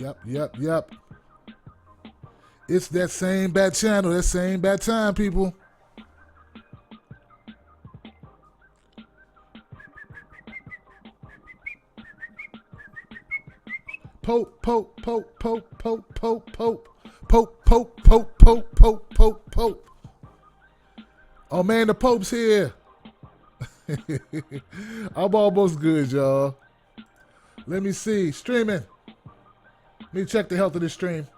Yep. It's that same bad channel, that same bad time, people. Pope. Oh man, the Pope's here. I'm almost good, y'all. Let me see. Streaming. Let me check the health of the stream.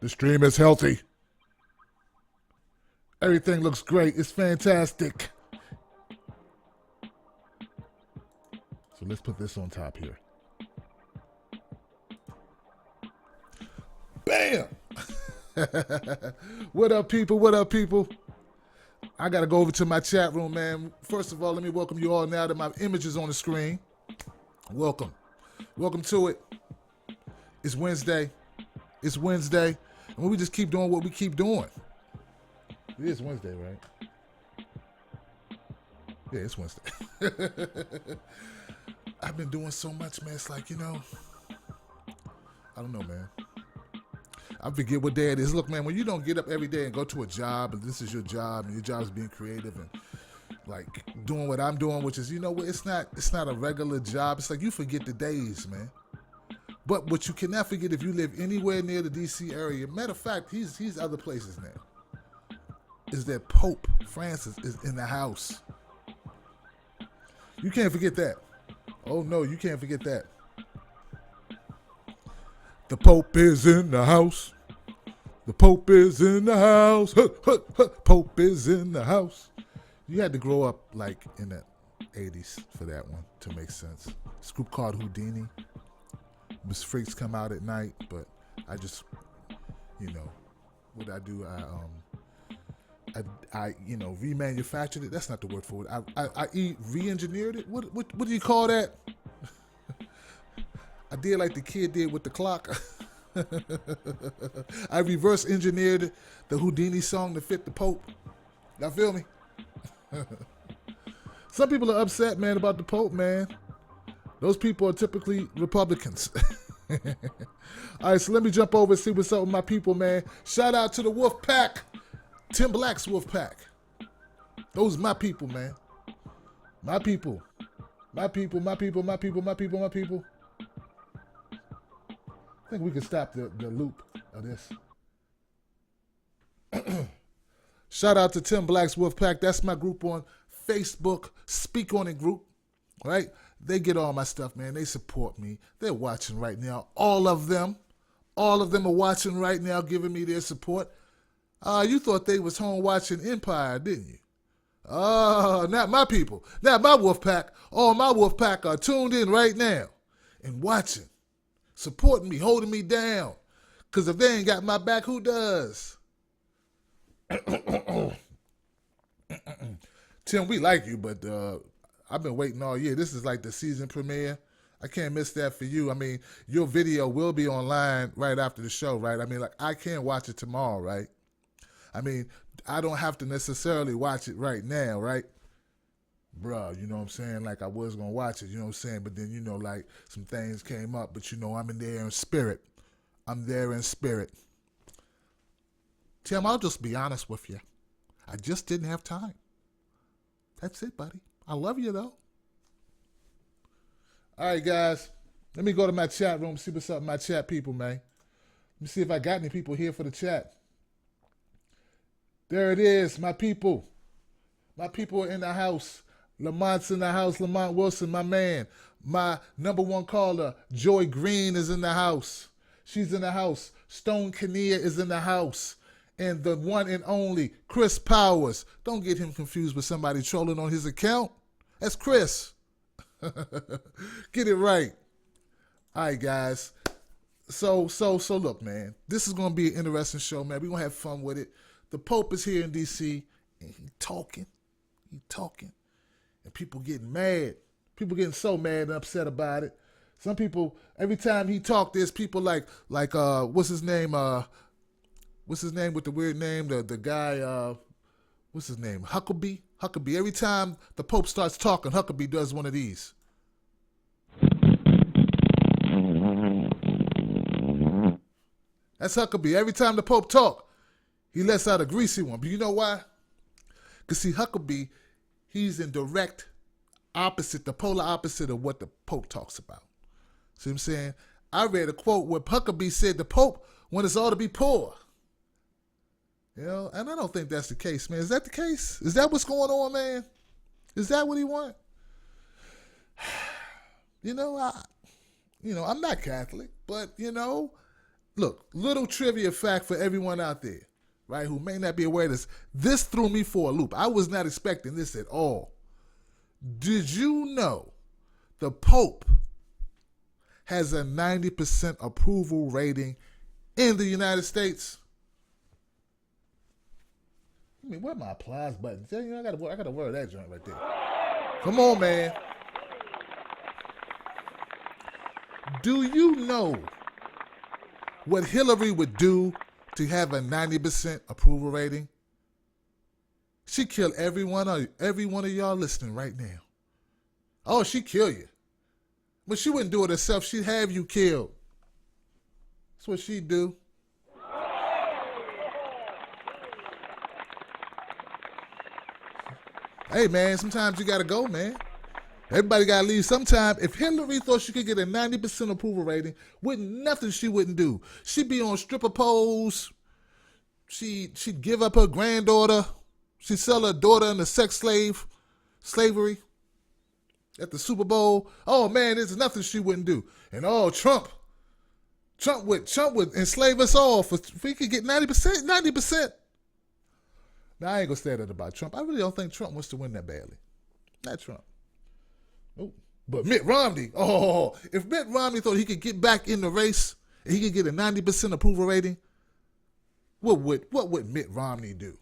The stream is healthy. Everything looks great. It's fantastic. So let's put this on top here. Bam! What up, people? What up, people? I got to go over to my chat room, man. First of all, let me welcome you all now that my image is on the screen. Welcome. Welcome to it. It's Wednesday. It's Wednesday. And we just keep doing what we keep doing. It is Wednesday, right? Yeah, it's Wednesday. I've been doing so much, man. It's like, I don't know, man. I forget what day it is. Look, man, when you don't get up every day and go to a job, and this is your job, and your job is being creative and like doing what I'm doing, which is, it's not a regular job. It's like you forget the days, man. But what you cannot forget if you live anywhere near the DC area, matter of fact, he's other places now, is that Pope Francis is in the house. You can't forget that. Oh no, you can't forget that. The Pope is in the house. The Pope is in the house. Pope is in the house. You had to grow up like in the 80s for that one to make sense. This group called Houdini. Miss Freaks come out at night, but I just, what I do, I remanufactured it. That's not the word for it. I re-engineered it. What do you call that? I did like the kid did with the clock. I reverse engineered the Houdini song to fit the Pope. Y'all feel me? Some people are upset, man, about the Pope, man. Those people are typically Republicans. All right, so let me jump over and see what's up with my people, man. Shout out to the Wolf Pack. Tim Black's Wolf Pack. Those are my people, man. My people. My people. I think we can stop the loop of this. Shout out to Tim Black's Wolf Pack. That's my group on Facebook, Speak On It group, right? They get all my stuff, man. They support me. They're watching right now. All of them are watching right now, giving me their support. You thought they was home watching Empire, didn't you? Not my people. Not my Wolf Pack. All my Wolf Pack are tuned in right now and watching. Supporting me, holding me down. Because if they ain't got my back, who does? Tim, we like you, but I've been waiting all year. This is like the season premiere. I can't miss that for you. I mean, your video will be online right after the show, right? I mean, like, I can't watch it tomorrow, right? I mean, I don't have to necessarily watch it right now, right? Bruh, you know what I'm saying? Like, I was going to watch it, you know what I'm saying? But then, like, some things came up. But, I'm in there in spirit. I'm there in spirit. Tim, I'll just be honest with you. I just didn't have time. That's it, buddy. I love you, though. All right, guys. Let me go to my chat room, see what's up with my chat people, man. Let me see if I got any people here for the chat. There it is, my people. My people are in the house. Lamont's in the house. Lamont Wilson, my man. My number one caller, Joy Green, is in the house. She's in the house. Stone Kania is in the house. And the one and only Chris Powers. Don't get him confused with somebody trolling on his account. That's Chris. Get it right. All right, guys. So look, man. This is going to be an interesting show, man. We're going to have fun with it. The Pope is here in D.C. and he's talking. And people getting mad. People getting so mad and upset about it. Some people, every time he talk, there's people like what's his name? What's his name with the weird name? The guy, what's his name? Huckabee. Every time the Pope starts talking, Huckabee does one of these. That's Huckabee. Every time the Pope talk, he lets out a greasy one. But you know why? Because see, Huckabee, he's in direct opposite, the polar opposite of what the Pope talks about. See what I'm saying? I read a quote where Huckabee said the Pope wants us all to be poor. You know, and I don't think that's the case, man. Is that the case? Is that what's going on, man? Is that what he wants? I'm not Catholic, but, look, little trivia fact for everyone out there, right, who may not be aware of this. This threw me for a loop. I was not expecting this at all. Did you know the Pope has a 90% approval rating in the United States? I mean, where are my applause buttons? I gotta wear that joint right there. Come on, man. Do you know what Hillary would do to have a 90% approval rating? She'd kill every one of y'all listening right now. Oh, she'd kill you. But she wouldn't do it herself. She'd have you killed. That's what she'd do. Hey, man, sometimes you got to go, man. Everybody got to leave sometime. If Hillary thought she could get a 90% approval rating, nothing she wouldn't do. She'd be on stripper poles. She'd give up her granddaughter. She'd sell her daughter into slavery at the Super Bowl. Oh, man, there's nothing she wouldn't do. And Trump would enslave us all if we could get 90%. Now, I ain't going to say that about Trump. I really don't think Trump wants to win that badly. Not Trump. Nope. But Mitt Romney, if Mitt Romney thought he could get back in the race and he could get a 90% approval rating, what would Mitt Romney do?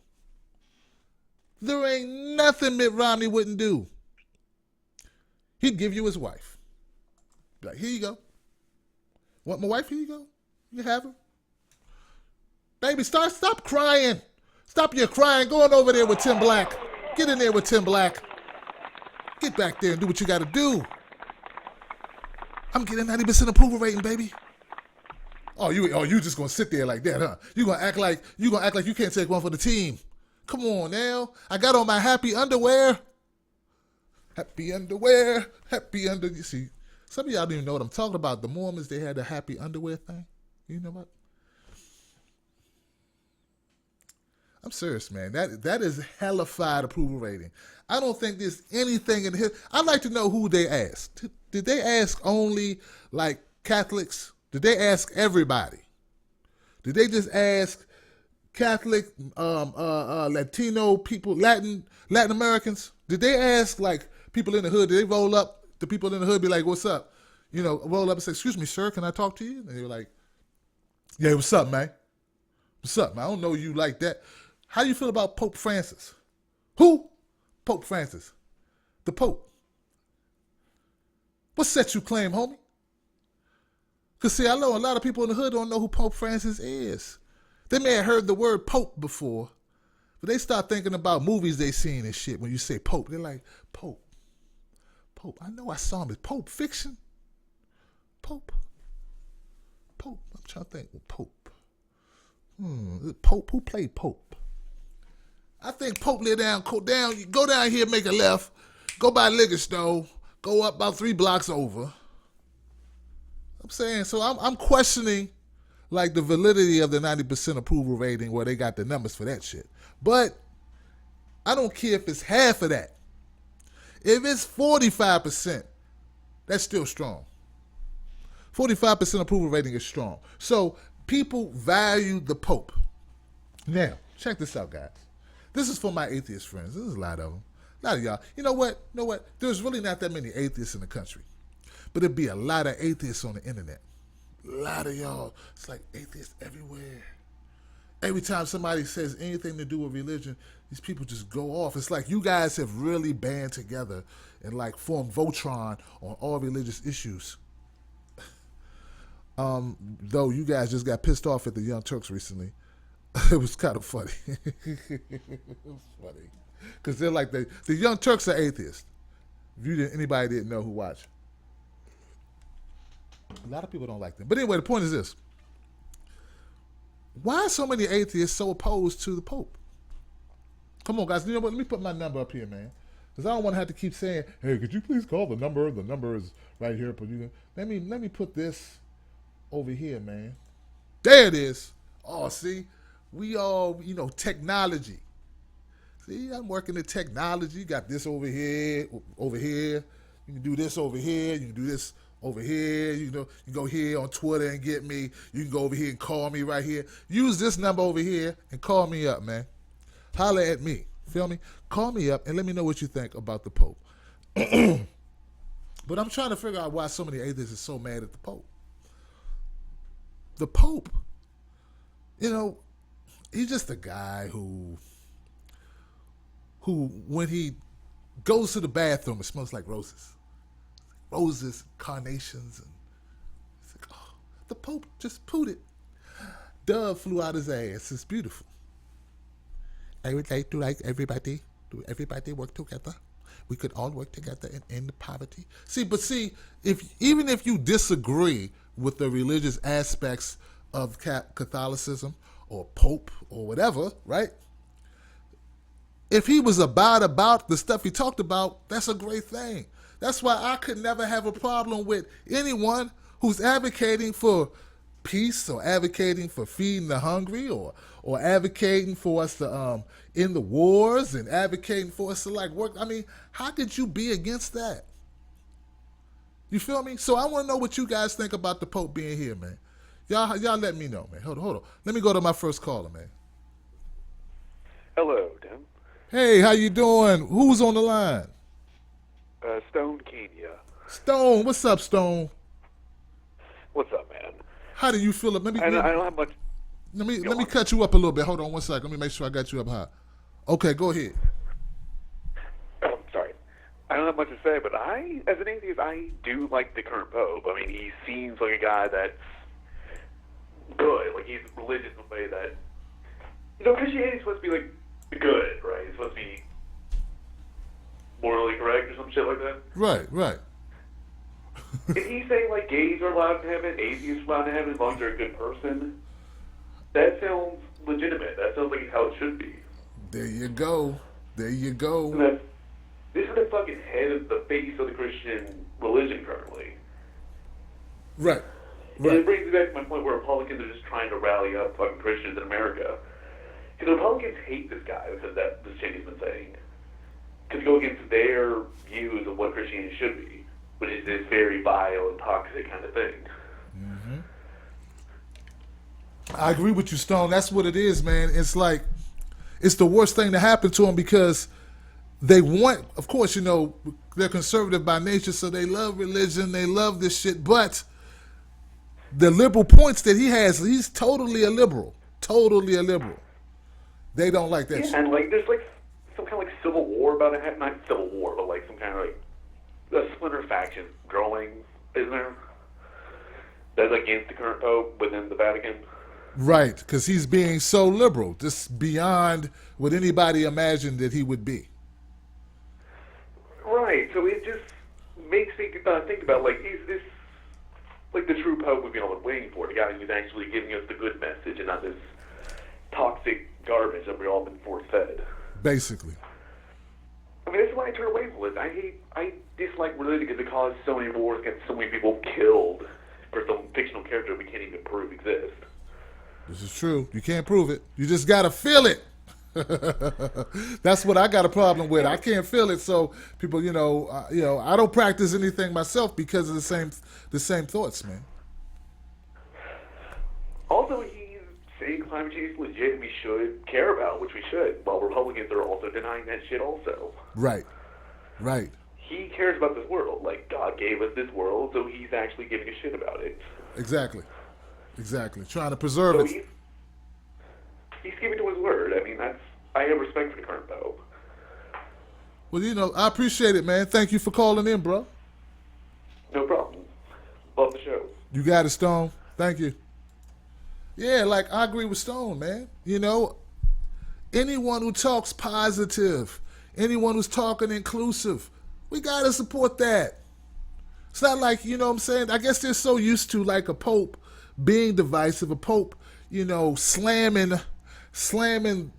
There ain't nothing Mitt Romney wouldn't do. He'd give you his wife. Be like, here you go. Want my wife? Here you go. You have her. Baby, stop crying. Stop your crying. Go on over there with Tim Black. Get in there with Tim Black. Get back there and do what you got to do. I'm getting 90% approval rating, baby. You just gonna sit there like that, huh? You gonna act like you can't take one for the team. Come on now. I got on my happy underwear. You see, some of y'all don't even know what I'm talking about. The Mormons, they had the happy underwear thing. You know what? I'm serious, man. That is hellified approval rating. I don't think there's anything in here. I'd like to know who they asked. Did they ask only like Catholics? Did they ask everybody? Did they just ask Catholic, Latino people, Latin Americans? Did they ask like people in the hood? Did they roll up? The people in the hood be like, "What's up?" Roll up and say, "Excuse me, sir, can I talk to you?" And they were like, "Yeah, what's up, man? What's up, man? I don't know you like that." How do you feel about Pope Francis? Who? Pope Francis. The Pope. What set you claim, homie? Because, see, I know a lot of people in the hood don't know who Pope Francis is. They may have heard the word Pope before, but they start thinking about movies they seen and shit. When you say Pope, they're like, Pope. I know I saw him as Pope fiction. Pope. I'm trying to think. Pope. Pope. Who played Pope? I think Pope go down here, make a left, go by liquor store, go up about 3 blocks over. I'm saying, so I'm questioning like the validity of the 90% approval rating where they got the numbers for that shit. But I don't care if it's half of that. If it's 45%, that's still strong. 45% approval rating is strong. So people value the Pope. Now, check this out, guys. This is for my atheist friends. There's a lot of them. A lot of y'all. You know what? There's really not that many atheists in the country. But there'd be a lot of atheists on the internet. A lot of y'all. It's like atheists everywhere. Every time somebody says anything to do with religion, these people just go off. It's like you guys have really band together and like formed Voltron on all religious issues. Though you guys just got pissed off at the Young Turks recently. It was kind of funny. It was funny. Because they're like, the Young Turks are atheists. If anybody didn't know who watched. A lot of people don't like them. But anyway, the point is this. Why are so many atheists so opposed to the Pope? Come on, guys. You know what? Let me put my number up here, man. Because I don't want to have to keep saying, hey, could you please call the number? The number is right here. But let me put this over here, man. There it is. Oh, see? We all, technology. See, I'm working in technology. Got this over here, over here. You can do this over here. You can do this over here. You can go here on Twitter and get me. You can go over here and call me right here. Use this number over here and call me up, man. Holler at me. Feel me? Call me up and let me know what you think about the Pope. But I'm trying to figure out why so many atheists are so mad at the Pope. The Pope, he's just a guy who when he goes to the bathroom, it smells like roses. Roses, carnations, and it's like, oh, the Pope just pooted. Dove flew out his ass. It's beautiful. I would like to everybody work together. We could all work together and end poverty. See, even if you disagree with the religious aspects of Catholicism or Pope or whatever, right? If he was about the stuff he talked about, that's a great thing. That's why I could never have a problem with anyone who's advocating for peace or advocating for feeding the hungry or advocating for us to end the wars and advocating for us to work. I mean, how could you be against that? You feel me? So I want to know what you guys think about the Pope being here, man. Y'all let me know, man. Hold on. Let me go to my first caller, man. Hello, Tim. Hey, how you doing? Who's on the line? Stone, Kenya. Stone, what's up, Stone? What's up, man? How do you feel? I don't have much. Let me cut you up a little bit. Hold on one second. Let me make sure I got you up high. Okay, go ahead. Sorry. I don't have much to say, but as an atheist, I do like the current Pope. I mean, he seems like a guy that's good. Like, he's religious in a way that, Christianity is supposed to be, good, right? It's supposed to be morally correct or some shit like that. Right. If he's saying, gays are allowed in heaven, atheists are allowed in heaven as long as they're a good person, that sounds legitimate. That sounds like how it should be. There you go. And this is the fucking head of the face of the Christian religion currently. Right. And it brings me back to my point where Republicans are just trying to rally up fucking Christians in America. Because the Republicans hate this guy because that this shit he's been saying. Because go against their views of what Christianity should be, which is this very vile and toxic kind of thing. Mm-hmm. I agree with you, Stone. That's what it is, man. It's it's the worst thing to happen to them because they want, of course, they're conservative by nature, so they love religion, they love this shit, but the liberal points that he has, he's totally a liberal. They don't like that shit. And there's some kind of civil war about it. Not civil war, but some kind of a splinter faction growing, isn't there? That's against the current Pope within the Vatican. Right, because he's being so liberal, just beyond what anybody imagined that he would be. Right, so it just makes me think about, is this, the true Pope we've been all waiting for, the guy who's actually giving us the good message and not this toxic garbage that we've all been force-fed. Basically. I mean, that's why I turn away from it. I dislike religion because it caused so many wars, gets so many people killed for some fictional character we can't even prove exists. This is true. You can't prove it. You just gotta feel it. That's what I got a problem with. I can't feel it, so people, I don't practice anything myself because of the same thoughts, man. Also, he's saying climate change is legit and we should care about, which we should, while Republicans are also denying that shit also. Right. He cares about this world. God gave us this world, so he's actually giving a shit about it. Exactly. Trying to preserve it. He's keeping to his word. I mean, I have respect for the current Pope. Well, I appreciate it, man. Thank you for calling in, bro. No problem. Love the show. You got it, Stone. Thank you. Yeah, I agree with Stone, man. Anyone who talks positive, anyone who's talking inclusive, we got to support that. It's not what I'm saying? I guess they're so used to, a Pope being divisive, a pope, slamming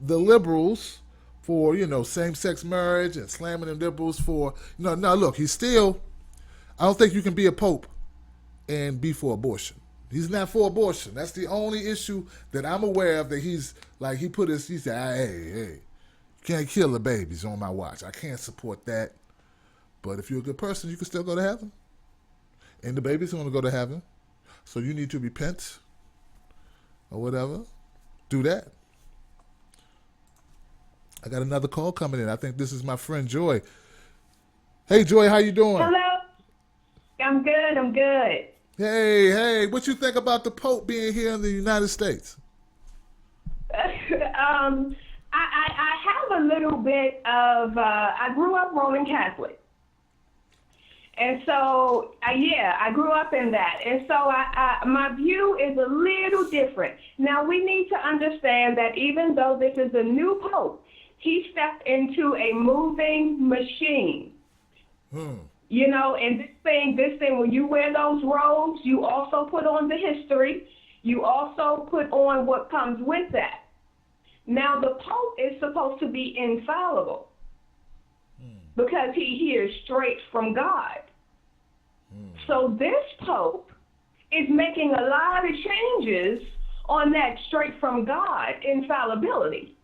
the liberals for, same-sex marriage and slamming the liberals for, no, look, he's still, I don't think you can be a pope and be for abortion. He's not for abortion. That's the only issue that I'm aware of that he's, like, he said, hey, you can't kill the babies on my watch. I can't support that. But if you're a good person, you can still go to heaven. And the babies are going to go to heaven. So you need to repent or whatever. Do that. I got another call coming in. I think this is my friend Joy. Hey, Joy, how you doing? Hello. I'm good. Hey, what you think about the Pope being here in the United States? I have a little bit of, I grew up Roman Catholic. And so, I grew up in that. And so my view is a little different. Now, we need to understand that even though this is a new Pope, he stepped into a moving machine. And this thing, when you wear those robes, you also put on the history. You also put on what comes with that. Now, the Pope is supposed to be infallible because he hears straight from God. So this Pope is making a lot of changes on that straight from God infallibility.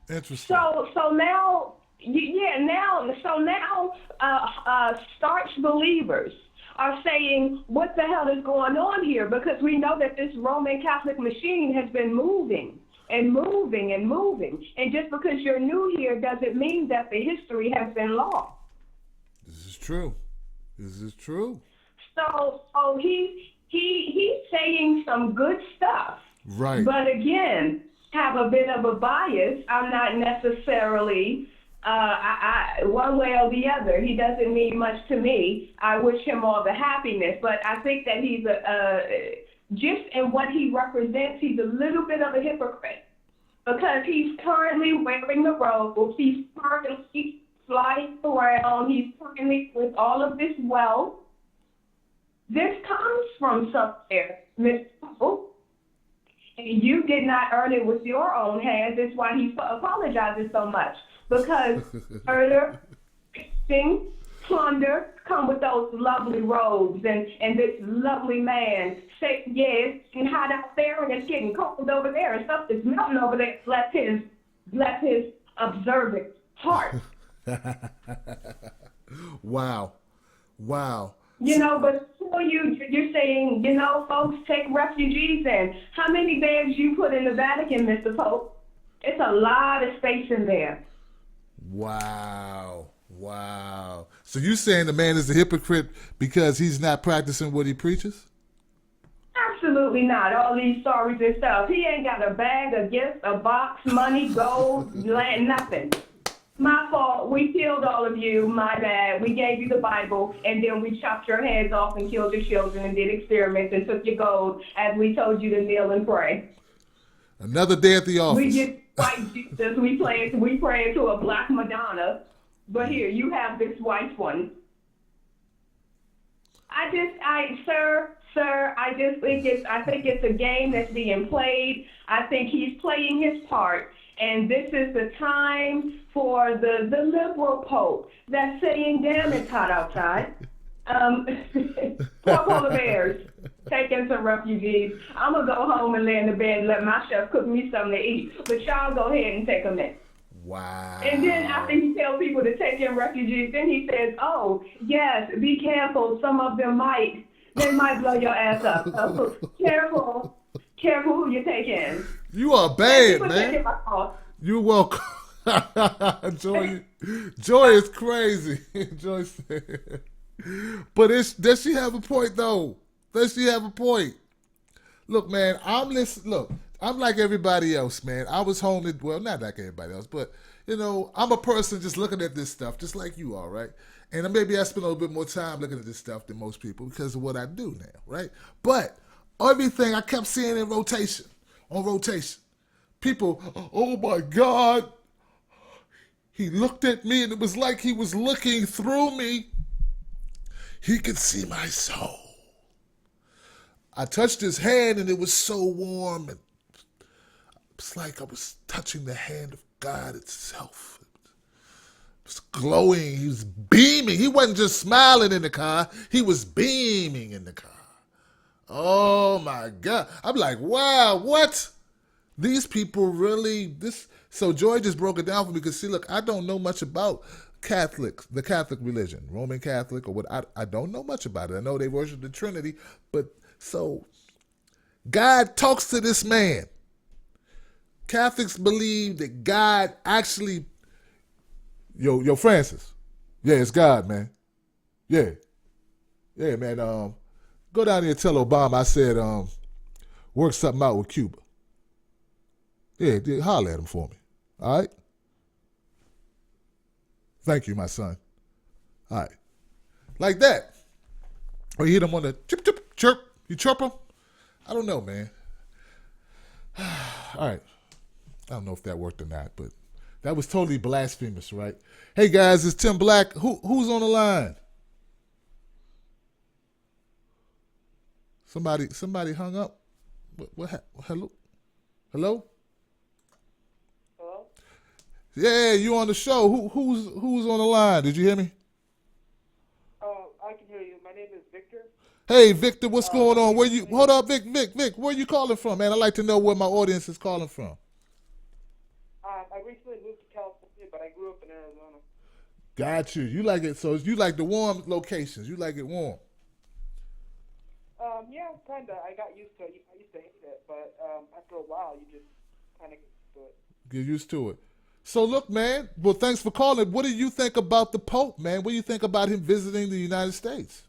Interesting. So now starch believers are saying, what the hell is going on here? Because we know that this Roman Catholic machine has been moving and moving and moving. And just because you're new here doesn't mean that the history has been lost. This is true. So he's saying some good stuff. Right. But again, have a bit of a bias. I'm not necessarily one way or the other. He doesn't mean much to me. I wish him all the happiness, but I think that he's just in what he represents, he's a little bit of a hypocrite because he's currently wearing the robes. He's currently flying around. He's currently with all of this wealth. This comes from somewhere, Mr. Pope. And you did not earn it with your own hands. That's why he apologizes so much. Because murder, fixing, plunder come with those lovely robes and this lovely man. Say, yeah, it's getting hot out there and it's getting cold over there and stuff is melting over there. Bless his observant heart. Wow. But for you're saying, folks take refugees in. How many beds you put in the Vatican, Mr. Pope? It's a lot of space in there. Wow. So you saying the man is a hypocrite because he's not practicing what he preaches? Absolutely not. All these stories and stuff. He ain't got a bag, a gift, a box, money, gold, land, nothing. My fault. We killed all of you. My bad. We gave you the Bible, and then we chopped your heads off and killed your children and did experiments and took your gold as we told you to kneel and pray. Another day at the office. We just white Jesus. We praying to a black Madonna, but here you have this white one. Sir, I think it's a game that's being played. I think he's playing his part. And this is the time for the liberal Pope that's saying, damn, it's hot outside. Poor polar bears taking some refugees. I'm going to go home and lay in the bed and let my chef cook me something to eat. But y'all go ahead and take them in. Wow. And then after he tells people to take in refugees, then he says, oh, yes, be careful. Some of them might blow your ass up. So careful who you take in. You are bad, man. You're welcome. Joy is crazy. Joy said. But does she have a point, though? Does she have a point? Look, man, I'm like everybody else, man. I was home, not like everybody else, but, I'm a person just looking at this stuff, just like you are, right? And maybe I spend a little bit more time looking at this stuff than most people because of what I do now, right? But everything I kept seeing on rotation. People, oh my God, he looked at me and it was like he was looking through me. He could see my soul. I touched his hand and it was so warm. And it's like I was touching the hand of God itself. It was glowing. He was beaming. He wasn't just smiling in the car. He was beaming in the car. Oh my God. I'm like, wow, what? These people really, this. So Joy just broke it down for me because, see, look, I don't know much about Catholics, the Catholic religion, Roman Catholic or what. I don't know much about it. I know they worship the Trinity, but so God talks to this man. Catholics believe that God actually, yo, Francis. Yeah, it's God, man. Yeah, man. Go down there and tell Obama I said, work something out with Cuba. Yeah, holler at him for me. All right? Thank you, my son. All right. Like that. Or you hit him on the chip, chip, chirp. You chirp him? I don't know, man. All right. I don't know if that worked or not, but that was totally blasphemous, right? Hey, guys, it's Tim Black. Who's on the line? Somebody hung up. What hello? Hello? Hello? Yeah, you on the show. Who's on the line? Did you hear me? I can hear you. My name is Victor. Hey, Victor, what's going on? Hold up, Vic, where you calling from, man? I'd like to know where my audience is calling from. I recently moved to California, but I grew up in Arizona. Got you. You like it, so you like the warm locations. You like it warm. Yeah, kind of. I got used to it. I used to hate it, but after a while, you just kind of get used to it. Get used to it. So look, man, well, thanks for calling. What do you think about the Pope, man? What do you think about him visiting the United States?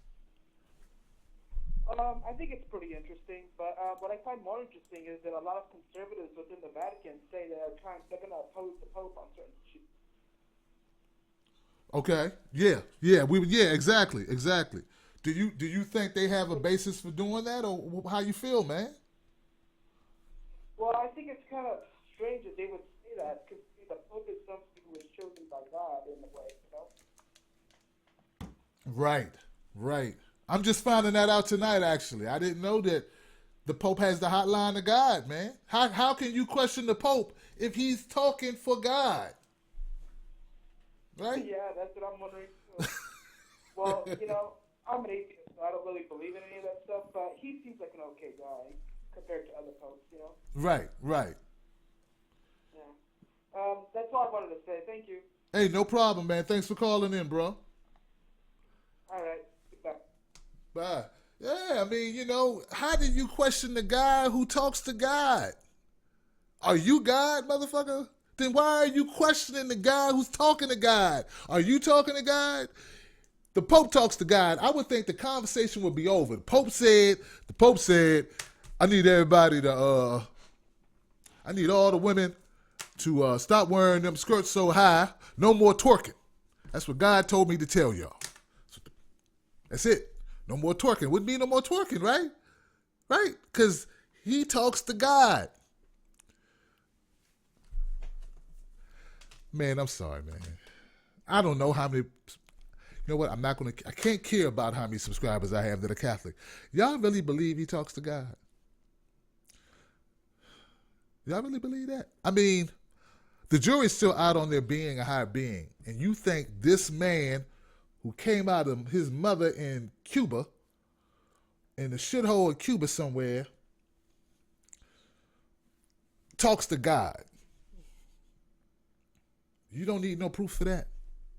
I think it's pretty interesting, but what I find more interesting is that a lot of conservatives within the Vatican say they're going to oppose the Pope on certain issues. Okay. Yeah, exactly. Do you think they have a basis for doing that, or how you feel, man? Well, I think it's kind of strange that they would say that, because the Pope is somebody who was chosen by God in a way, you know? Right. I'm just finding that out tonight, actually. I didn't know that the Pope has the hotline to God, man. How can you question the Pope if he's talking for God? Right? Yeah, that's what I'm wondering, too. Well, you know, I'm an atheist, so I don't really believe in any of that stuff, but he seems like an okay guy compared to other popes, you know? Right. Yeah. That's all I wanted to say. Thank you. Hey, no problem, man. Thanks for calling in, bro. All right. Goodbye. Bye. Yeah, I mean, you know, how do you question the guy who talks to God? Are you God, motherfucker? Then why are you questioning the guy who's talking to God? Are you talking to God? The Pope talks to God. I would think the conversation would be over. The Pope said, I need everybody to, I need all the women to stop wearing them skirts so high. No more twerking. That's what God told me to tell y'all. That's it. No more twerking. Wouldn't be no more twerking, right? Right? Because he talks to God. Man, I'm sorry, man. I don't know how many... You know what? I can't care about how many subscribers I have that are Catholic. Y'all really believe he talks to God? Y'all really believe that? I mean, the jury's still out on there being a higher being. And you think this man who came out of his mother in Cuba, in the shithole of Cuba somewhere, talks to God. You don't need no proof for that.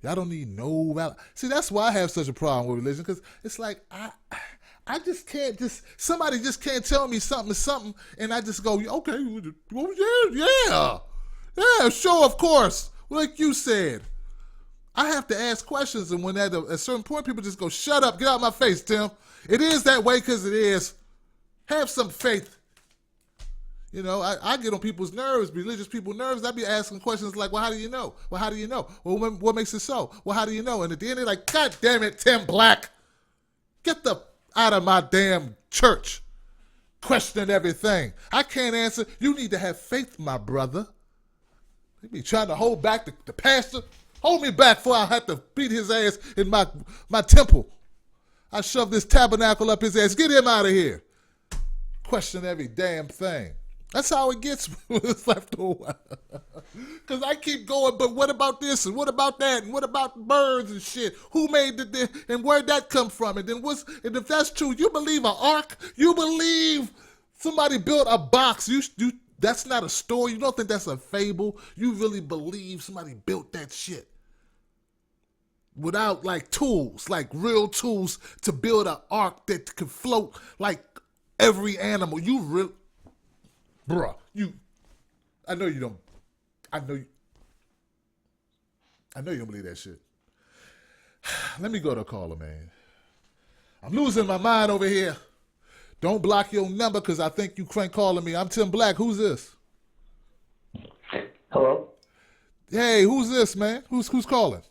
Y'all don't need no... See, that's why I have such a problem with religion, because it's like, I just can't somebody just can't tell me something is something, and I just go, okay, well, yeah, sure, of course. Like you said, I have to ask questions, and when at a certain point, people just go, shut up, get out of my face, Tim. It is that way because it is. Have some faith. You know, I get on people's nerves, religious people's nerves. I be asking questions like, well, how do you know? Well, how do you know? Well, what makes it so? Well, how do you know? And at the end, they're like, God damn it, Tim Black. Get the out of my damn church. Questioning everything. I can't answer. You need to have faith, my brother. They be trying to hold back the pastor. Hold me back before I have to beat his ass in my temple. I shove this tabernacle up his ass. Get him out of here. question every damn thing. That's how it gets when it's left over. Because I keep going, but what about this, and what about that, and what about birds and shit? Who made the and where'd that come from? And then and if that's true, you believe an ark? You believe somebody built a box? You that's not a story. You don't think that's a fable? You really believe somebody built that shit without like tools, like real tools to build an ark that could float like every animal? You really, bruh, I know you don't believe that shit. Let me go to a caller, man. I'm losing my mind over here. Don't block your number because I think you crank calling me. I'm Tim Black. Who's this? Hello. Hey, who's this, man? Who's calling?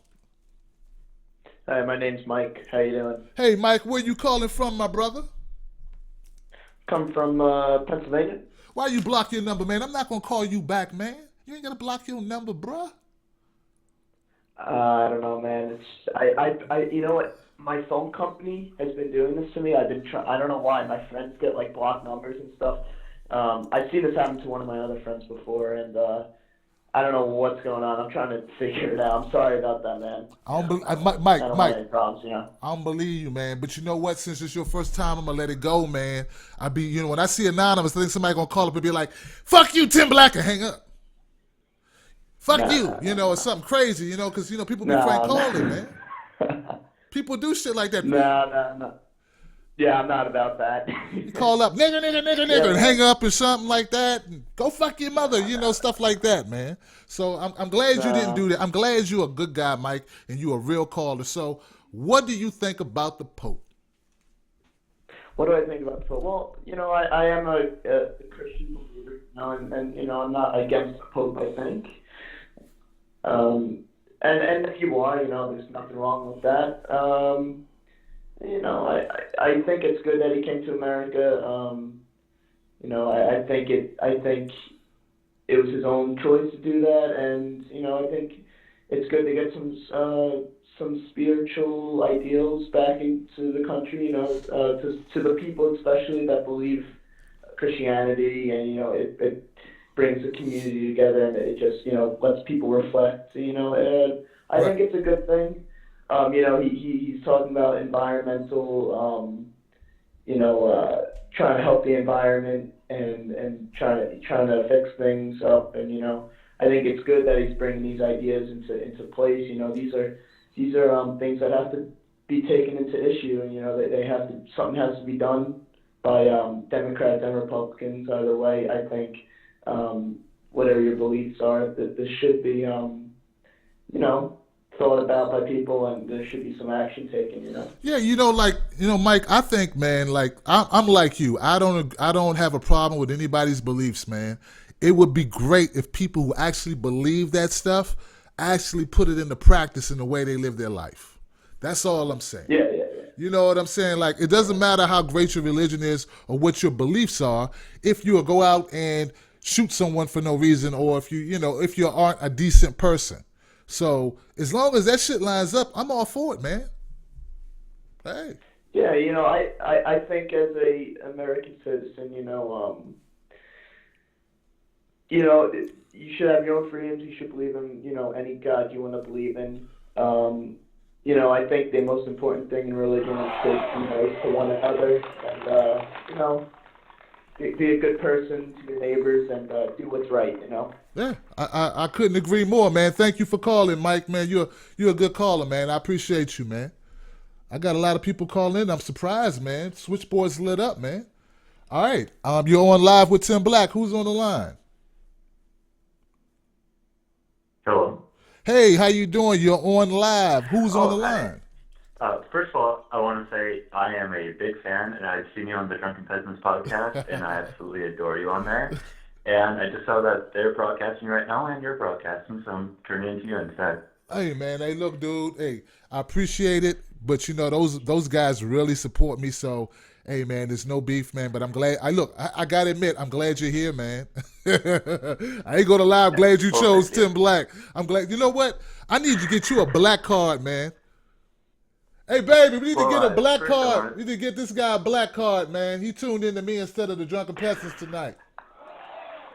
Hi, my name's Mike. How you doing? Hey, Mike, where you calling from, my brother? Come from Pennsylvania. Why you block your number, man? I'm not gonna call you back, man. You ain't gonna block your number, bruh. I don't know, man. It's you know what? My phone company has been doing this to me. I don't know why. My friends get like blocked numbers and stuff. I've seen this happen to one of my other friends before, and I don't know what's going on. I'm trying to figure it out. I'm sorry about that, man. Mike, I don't have any problems, you know. I don't believe you, man. But you know what? Since it's your first time, I'm gonna let it go, man. When I see anonymous, I think somebody gonna call up and be like, "Fuck you, Tim Black," and hang up. Fuck you, or something crazy, because people be prank calling, man. People do shit like that. No. Yeah, I'm not about that. You call up, nigga, and hang up or something like that. And go fuck your mother, stuff like that, man. So I'm glad you didn't do that. I'm glad you're a good guy, Mike, and you're a real caller. So what do you think about the Pope? What do I think about the Pope? Well, I am a Christian believer, and I'm not against the Pope, I think. And if you are, there's nothing wrong with that. I think it's good that he came to America. I think it was his own choice to do that, and I think it's good to get some spiritual ideals back into the country. To the people especially that believe Christianity, and it brings the community together, and it just lets people reflect. I think it's a good thing. He's talking about environmental, trying to help the environment and trying to fix things up, and I think it's good that he's bringing these ideas into place. These are things that have to be taken into issue, and something has to be done by Democrats and Republicans. Either way, I think whatever your beliefs are, that this should be thought about by people, and there should be some action taken. Yeah, Mike, I think, man, like I'm like you. I don't have a problem with anybody's beliefs, man. It would be great if people who actually believe that stuff actually put it into practice in the way they live their life. That's all I'm saying. Yeah. You know what I'm saying? Like, it doesn't matter how great your religion is or what your beliefs are. If you go out and shoot someone for no reason, or if you aren't a decent person. So as long as that shit lines up, I'm all for it, man. Hey. Yeah, I think as a American citizen, you should have your own freedoms. You should believe in, any God you want to believe in. I think the most important thing in religion is to be nice to one another, and be a good person to your neighbors, and do what's right. Yeah, I couldn't agree more, man. Thank you for calling, Mike, man. You're a good caller, man. I appreciate you, man. I got a lot of people calling in. I'm surprised, man. Switchboard's lit up, man. All right, you're on live with Tim Black. Who's on the line? Hello. Hey, how you doing? You're on live. Who's on the line? First of all, I want to say I am a big fan, and I've seen you on the Drunken Peasants podcast, and I absolutely adore you on there. And I just saw that they're broadcasting right now, and you're broadcasting, so I'm turning into you instead. Hey, man. Hey, look, dude. Hey, I appreciate it, but those guys really support me. So, hey, man, there's no beef, man. But I'm glad. I gotta admit, I'm glad you're here, man. I ain't gonna lie. I'm glad you chose Tim Black. I'm glad. You know what? I need to get you a black card, man. Hey, baby, we need to Well, get a black first I card. wanted- We need to get this guy a black card, man. He tuned in to me instead of the drunken peasants tonight.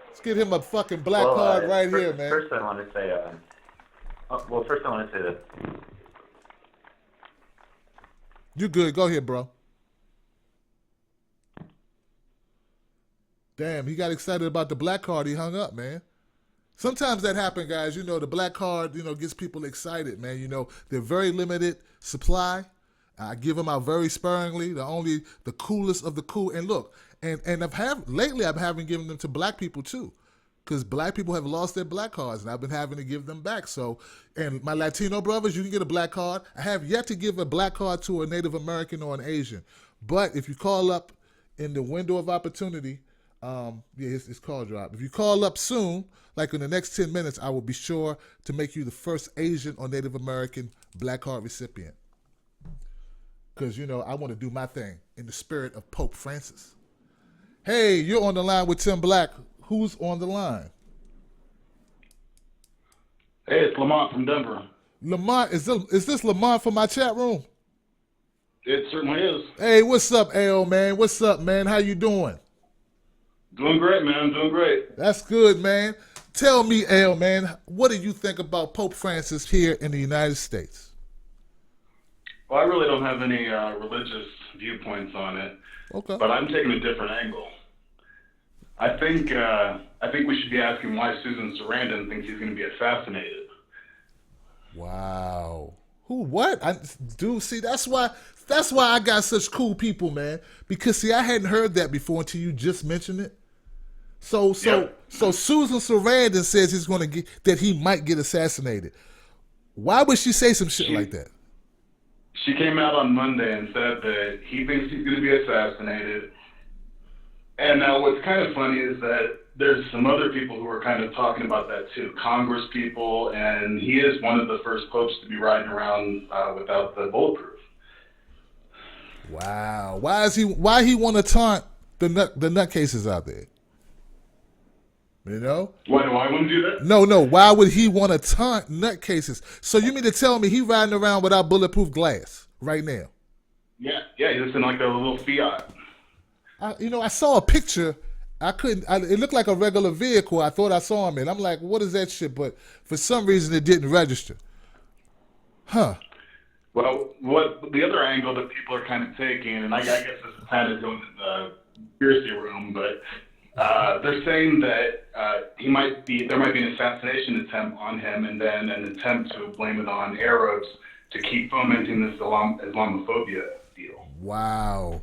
Let's get him a fucking black card right here, man. First, I want to say, first I want to say that. You good. Go ahead, bro. Damn, he got excited about the black card. He hung up, man. Sometimes that happens, guys. You know, the black card, gets people excited, man. You know, they're very limited supply. I give them out very sparingly. The coolest of the cool. And look, and lately I've having given them to black people too, because black people have lost their black cards, and I've been having to give them back. So, and my Latino brothers, you can get a black card. I have yet to give a black card to a Native American or an Asian, but if you call up in the window of opportunity, it's call drop. If you call up soon, like in the next 10 minutes, I will be sure to make you the first Asian or Native American black card recipient. Because, I want to do my thing in the spirit of Pope Francis. Hey, you're on the line with Tim Black. Who's on the line? Hey, it's Lamont from Denver. Lamont, is this Lamont from my chat room? It certainly is. Hey, what's up, AO, man? What's up, man? How you doing? Doing great, man. Doing great. That's good, man. Tell me, AO, man, what do you think about Pope Francis here in the United States? Well, I really don't have any religious viewpoints on it. Okay. But I'm taking a different angle. I think we should be asking why Susan Sarandon thinks he's going to be assassinated. Wow. Who? What? See, that's why I got such cool people, man. Because see, I hadn't heard that before until you just mentioned it. So Susan Sarandon says that he might get assassinated. Why would she say some shit like that? She came out on Monday and said that he thinks he's going to be assassinated. And now what's kind of funny is that there's some other people who are kind of talking about that too, Congress people, and he is one of the first popes to be riding around without the bulletproof. Wow. Why he want to taunt the nutcases out there? Why do I want to do that? No. Why would he want to taunt nutcases? So you mean to tell me he riding around without bulletproof glass right now? Yeah, he's in like a little Fiat. I saw a picture. It looked like a regular vehicle. I thought I saw him in. I'm like, what is that shit? But for some reason, it didn't register. Huh. Well, what the other angle that people are kind of taking, and I guess this is kind of going to the conspiracy room, but they're saying that there might be an assassination attempt on him, and then an attempt to blame it on Arabs to keep fomenting this Islamophobia deal. Wow.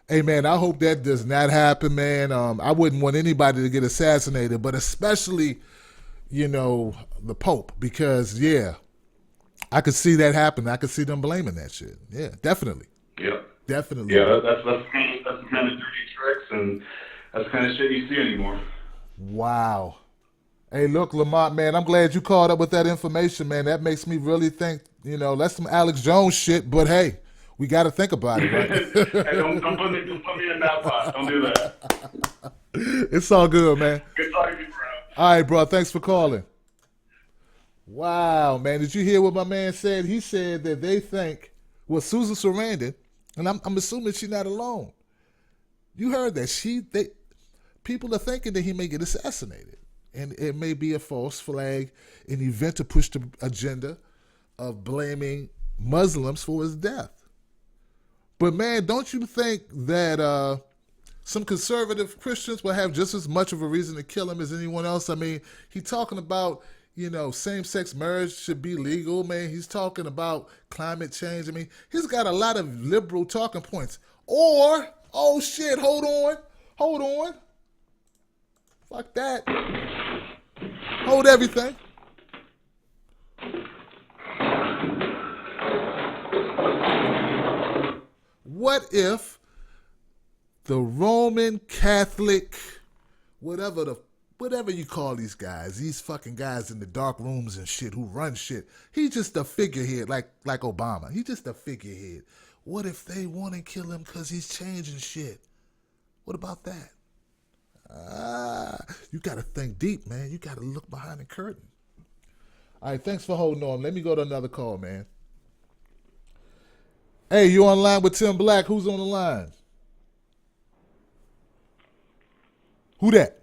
Hey, man, I hope that does not happen, man. I wouldn't want anybody to get assassinated, but especially, the Pope, because, yeah, I could see that happen. I could see them blaming that shit. Yeah, definitely. Yeah. Definitely. Yeah, that's the kind of dirty tricks, and that's the kind of shit you see anymore. Wow. Hey, look, Lamont, man, I'm glad you caught up with that information, man. That makes me really think, that's some Alex Jones shit, but hey, we got to think about it, right? Hey, don't put me in that pot. Don't do that. It's all good, man. Good talking to you, bro. All right, bro. Thanks for calling. Wow, man. Did you hear what my man said? He said that they think, Susan Sarandon, and I'm assuming she's not alone. You heard that. People are thinking that he may get assassinated. And it may be a false flag, an event to push the agenda of blaming Muslims for his death. But man, don't you think that some conservative Christians will have just as much of a reason to kill him as anyone else? I mean, he's talking about, same-sex marriage should be legal, man. He's talking about climate change. I mean, he's got a lot of liberal talking points. Or, oh shit, hold on. Fuck that. Hold everything. What if the Roman Catholic, whatever you call these guys, these fucking guys in the dark rooms and shit who run shit, he's just a figurehead like Obama. He's just a figurehead. What if they want to kill him because he's changing shit? What about that? You got to think deep, man. You got to look behind the curtain. All right, thanks for holding on. Let me go to another call, man. Hey, you on the line with Tim Black? Who's on the line? Who that?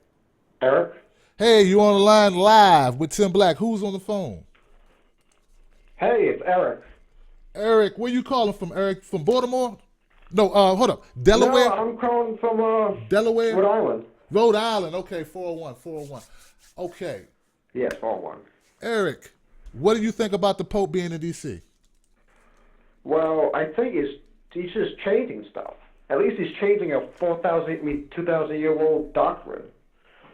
Eric? Hey, you on the line live with Tim Black. Who's on the phone? Hey, it's Eric. Eric, where you calling from, Eric? From Baltimore? No, hold up. Delaware? No, I'm calling from Delaware? Rhode Island. Rhode Island. Okay, 401. Okay. Yes, 401. Eric, what do you think about the Pope being in D.C.? Well, I think he's just changing stuff. At least he's changing a 2,000-year-old doctrine.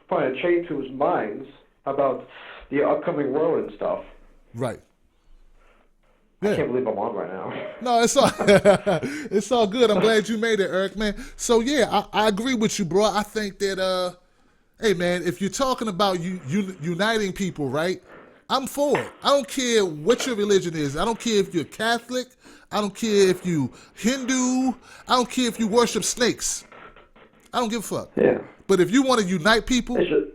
Trying to change people's minds about the upcoming war and stuff. Right. I Yeah. can't believe I'm on right now. No, it's all it's all good. I'm glad you made it, Eric, man. So yeah, I agree with you, bro. I think that hey man, if you're talking about uniting people, right? I'm for it. I don't care what your religion is. I don't care if you're Catholic. I don't care if you Hindu. I don't care if you worship snakes. I don't give a fuck. Yeah. But if you want to unite people, It's just,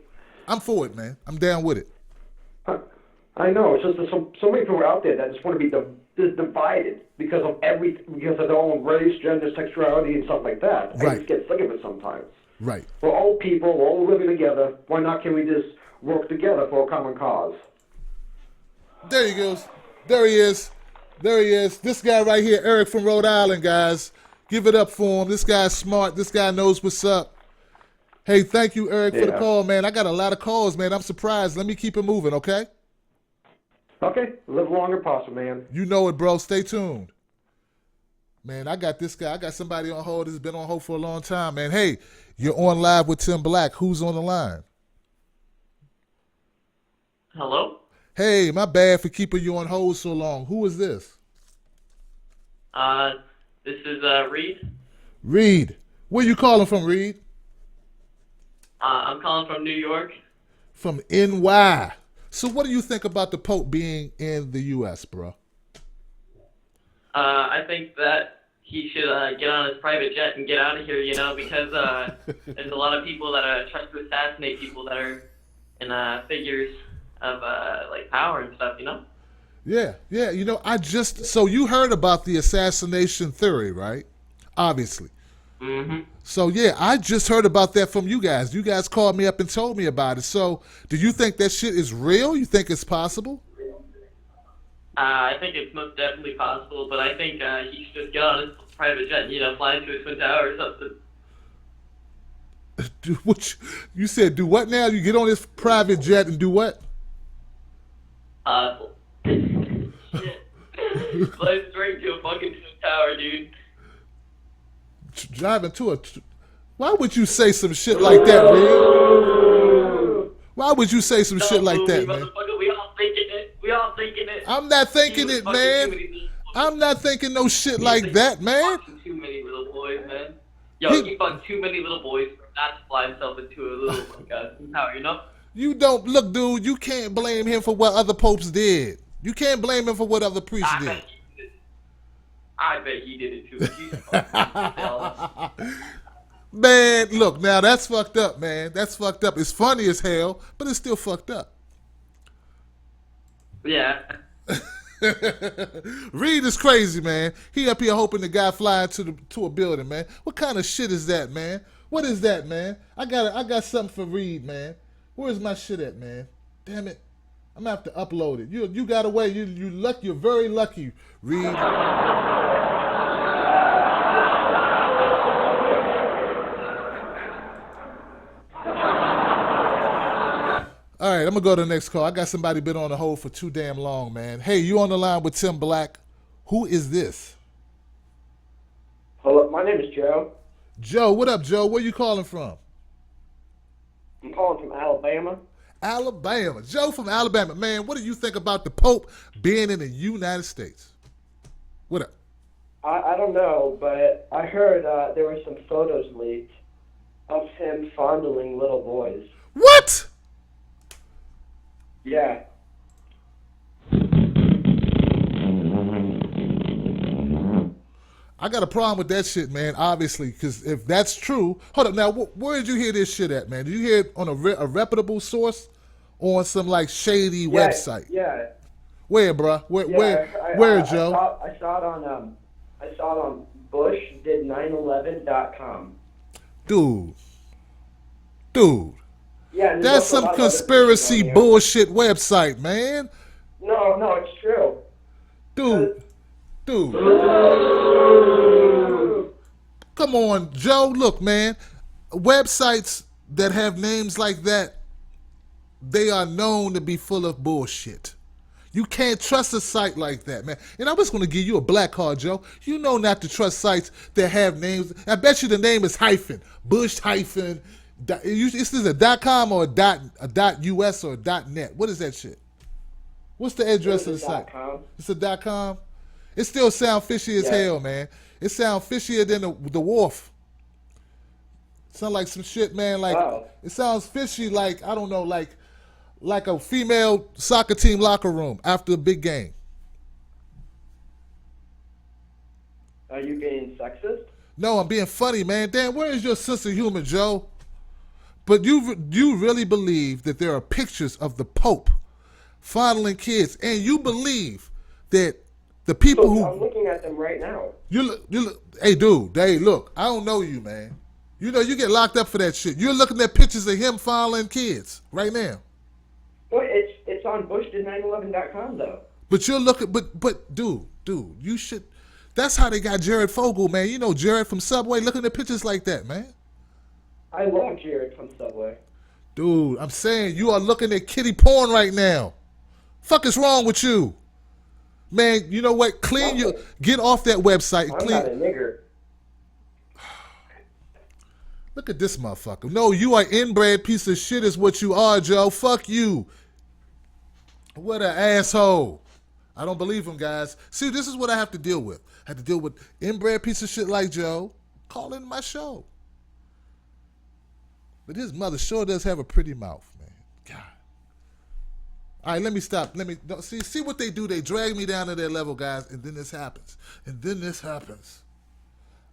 I'm for it, man. I'm down with it. I know. It's just that so many people out there that just want to be divided because of their own race, gender, sexuality, and stuff like that. I Right. just get sick of it sometimes. Right. We're all people. We're all living together. Why not? Can we just work together for a common cause? There he goes. There he is. There he is. This guy right here, Eric from Rhode Island, guys. Give it up for him. This guy's smart. This guy knows what's up. Hey, thank you, Eric, for the call, man. I got a lot of calls, man. I'm surprised. Let me keep it moving, okay? Okay. Live longer, possible, man. You know it, bro. Stay tuned. Man, I got this guy. I got somebody on hold that's been on hold for a long time, man. Hey, you're on live with Tim Black. Who's on the line? Hello? Hey, my bad for keeping you on hold so long. Who is this? This is Reid. Reid. Where you calling from, Reid? I'm calling from New York. From NY. So what do you think about the Pope being in the U.S., bro? I think that he should get on his private jet and get out of here, because there's a lot of people that try to assassinate people that are in figures of like power and stuff, Yeah. So you heard about the assassination theory, right? Obviously. Mm-hmm. So yeah, I just heard about that from you guys. You guys called me up and told me about it. So do you think that shit is real? You think it's possible? I think it's most definitely possible, but I think he should just get on his private jet and, fly into a Twin Tower or something. Do what you said, do what now? You get on this private jet and do what? Shit. Fly straight to a fucking Twin Tower, dude. Driving to a... Why would you say some shit like that, Reid? Why would you say some shit like that, man? We all thinking it. We all thinking it. I'm not thinking it, man. I'm not thinking no shit like that, man. Too many little boys, man. Yo, he fucked too many little boys for not to fly himself into a little Twin Tower, You don't... Look, dude, you can't blame him for what other popes did. You can't blame him for what other priests did. I bet he did it too. Man, look, now that's fucked up, man. That's fucked up. It's funny as hell, but it's still fucked up. Yeah. Reid is crazy, man. He up here hoping the guy fly to a building, man. What kind of shit is that, man? What is that, man? I got something for Reid, man. Where's my shit at, man? Damn it. I'm gonna have to upload it. You got away. You're very lucky, Reid. All right, I'm going to go to the next call. I got somebody been on the hold for too damn long, man. Hey, you on the line with Tim Black. Who is this? Hello, my name is Joe. Joe, what up, Joe? Where you calling from? I'm calling from Alabama. Alabama. Joe from Alabama. Man, what do you think about the Pope being in the United States? What up? I don't know, but I heard there were some photos leaked of him fondling little boys. What? Yeah. I got a problem with that shit, man, obviously, because if that's true... Hold up, now, where did you hear this shit at, man? Did you hear it on a reputable source or on some, like, shady website? Yeah. Where, bruh? Where, Joe? I saw it on I saw it on bushdid911.com. Dude. Yeah, and there's That's also a some lot of other conspiracy Christians on there. bullshit website, man. No, it's true. Dude. Come on, Joe. Look, man. Websites that have names like that, they are known to be full of bullshit. You can't trust a site like that, man. And I'm just going to give you a black card, Joe. You know not to trust sites that have names. I bet you the name is hyphen, Bush hyphen. Is this a .com or a .us or a .net? What is that shit? What's the address of the site? .com. It's a .com. It still sounds fishy as hell, man. It sounds fishier than the wharf. Sound like some shit, man. Like It sounds fishy, like I don't know, like a female soccer team locker room after a big game. Are you being sexist? No, I'm being funny, man. Damn, where is your sense of humor, Joe? But you really believe that there are pictures of the Pope fondling kids, and you believe that the people who I'm looking at them right now. you look, hey, dude, look, I don't know you, man. You know you get locked up for that shit. You're looking at pictures of him fondling kids right now. Well, it's on bushdid911.com though. But you're looking, but dude, you should. That's how they got Jared Fogle, man. You know Jared from Subway. Looking at pictures like that, man. I love Jared from Subway. Dude, I'm saying you are looking at kitty porn right now. Fuck is wrong with you, man? You know what? Get off that website. I'm not a nigger. Look at this motherfucker. No, you are inbred piece of shit is what you are, Joe. Fuck you. What an asshole. I don't believe him, guys. See, this is what I have to deal with. I have to deal with inbred piece of shit like Joe. Call in my show. But his mother sure does have a pretty mouth, man. God. All right, let me stop. See what they do. They drag me down to their level, guys, and then this happens.